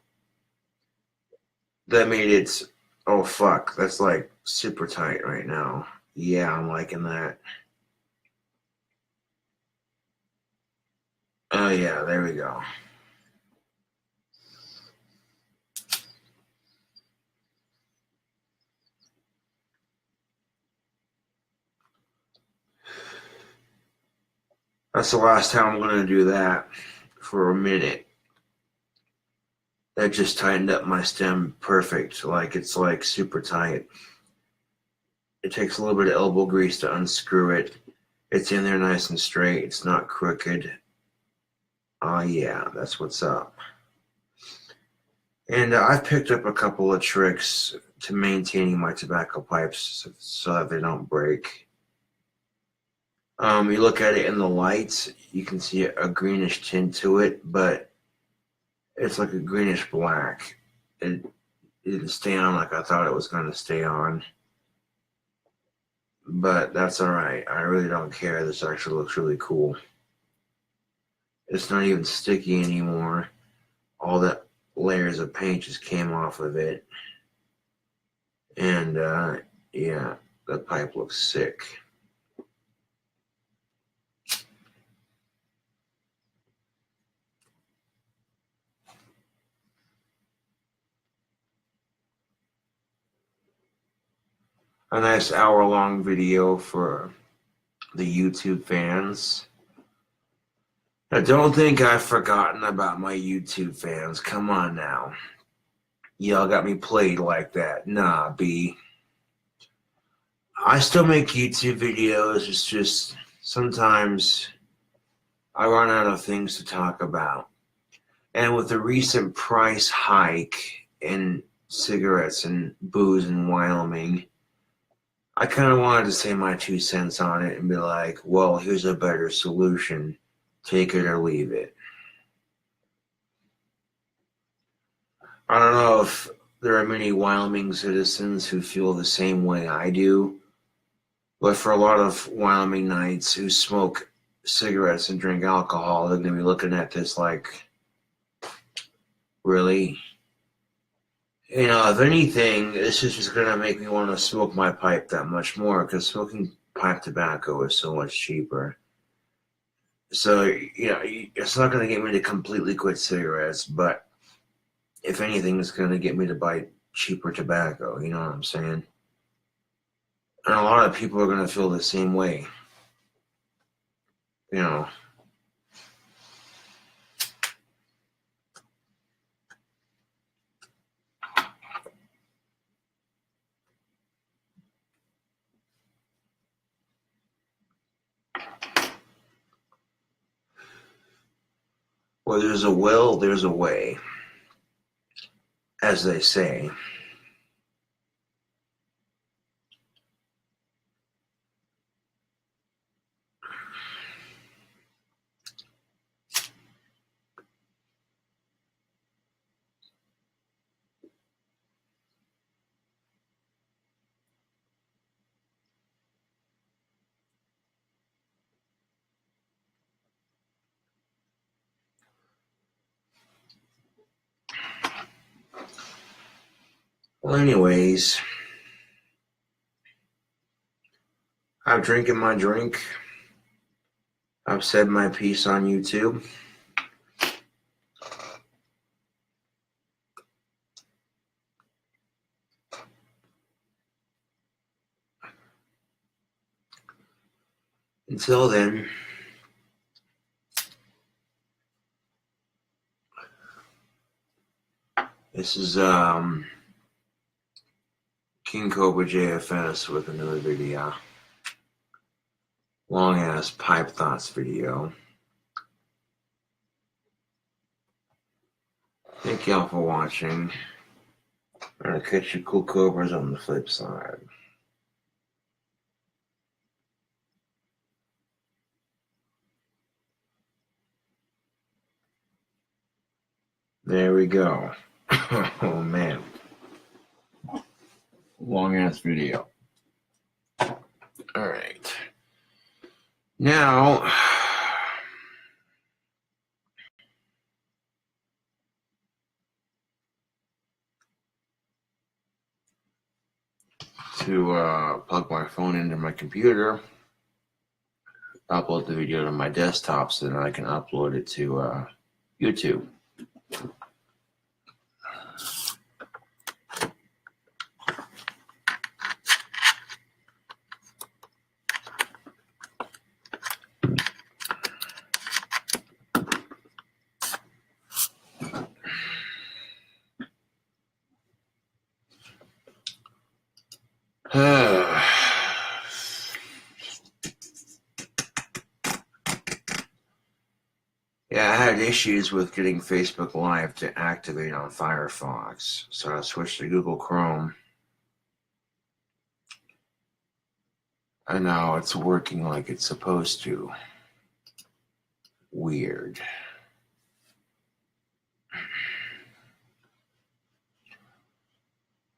that made it, oh fuck, that's like super tight right now. Yeah, I'm liking that. Oh yeah, there we go. That's the last time I'm going to do that for a minute. That just tightened up my stem perfect. Like, it's like super tight. It takes a little bit of elbow grease to unscrew it. It's in there nice and straight. It's not crooked. Oh yeah, that's what's up. And I've picked up a couple of tricks to maintaining my tobacco pipes so that they don't break. You look at it in the lights, you can see a greenish tint to it, but it's like a greenish black. It didn't stay on like I thought it was going to stay on. But that's alright. I really don't care. This actually looks really cool. It's not even sticky anymore. All the layers of paint just came off of it. And yeah, the pipe looks sick. A nice hour-long video for the YouTube fans. I don't think I've forgotten about my YouTube fans. Come on now. Y'all got me played like that. Nah, B. I still make YouTube videos. It's just sometimes I run out of things to talk about. And with the recent price hike in cigarettes and booze in Wyoming, I kind of wanted to say my 2 cents on it and be like, well, here's a better solution. Take it or leave it. I don't know if there are many Wyoming citizens who feel the same way I do, but for a lot of Wyoming Knights who smoke cigarettes and drink alcohol, they're going to be looking at this like, really? You know, if anything, this is just going to make me want to smoke my pipe that much more because smoking pipe tobacco is so much cheaper. So, you know, it's not going to get me to completely quit cigarettes, but if anything, it's going to get me to buy cheaper tobacco. You know what I'm saying? And a lot of people are going to feel the same way. You know. Where there's a will, there's a way, as they say. Well, anyways, I'm drinking my drink. I've said my piece on YouTube. Until then, this is KingCobraJFS with another video. Long ass pipe thoughts video. Thank y'all for watching. I'm gonna catch you cool cobras on the flip side. There we go. Oh man. Long ass video. Alright. Now to plug my phone into my computer, upload the video to my desktop so that I can upload it to YouTube. Yeah, I had issues with getting Facebook Live to activate on Firefox, so I switched to Google Chrome. And now it's working like it's supposed to. Weird.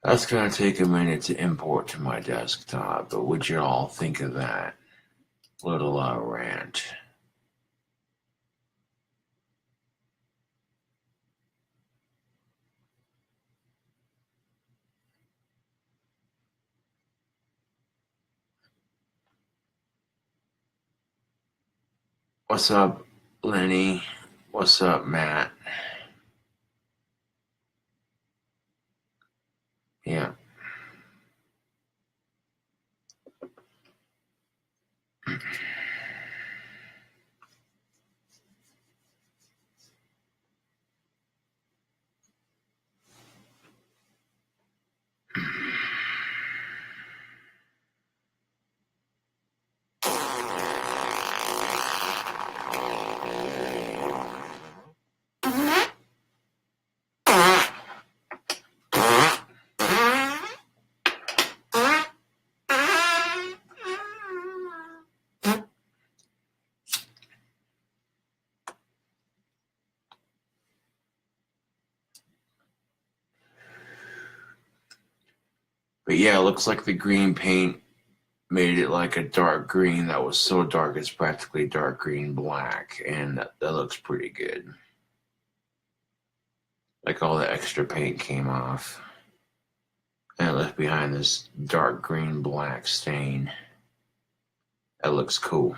That's going to take a minute to import to my desktop, but would you all think of that little rant? What's up, Lenny? What's up, Matt? Yeah. But yeah, it looks like the green paint made it like a dark green that was so dark it's practically dark green black, and that looks pretty good. Like all the extra paint came off and it left behind this dark green black stain. That looks cool.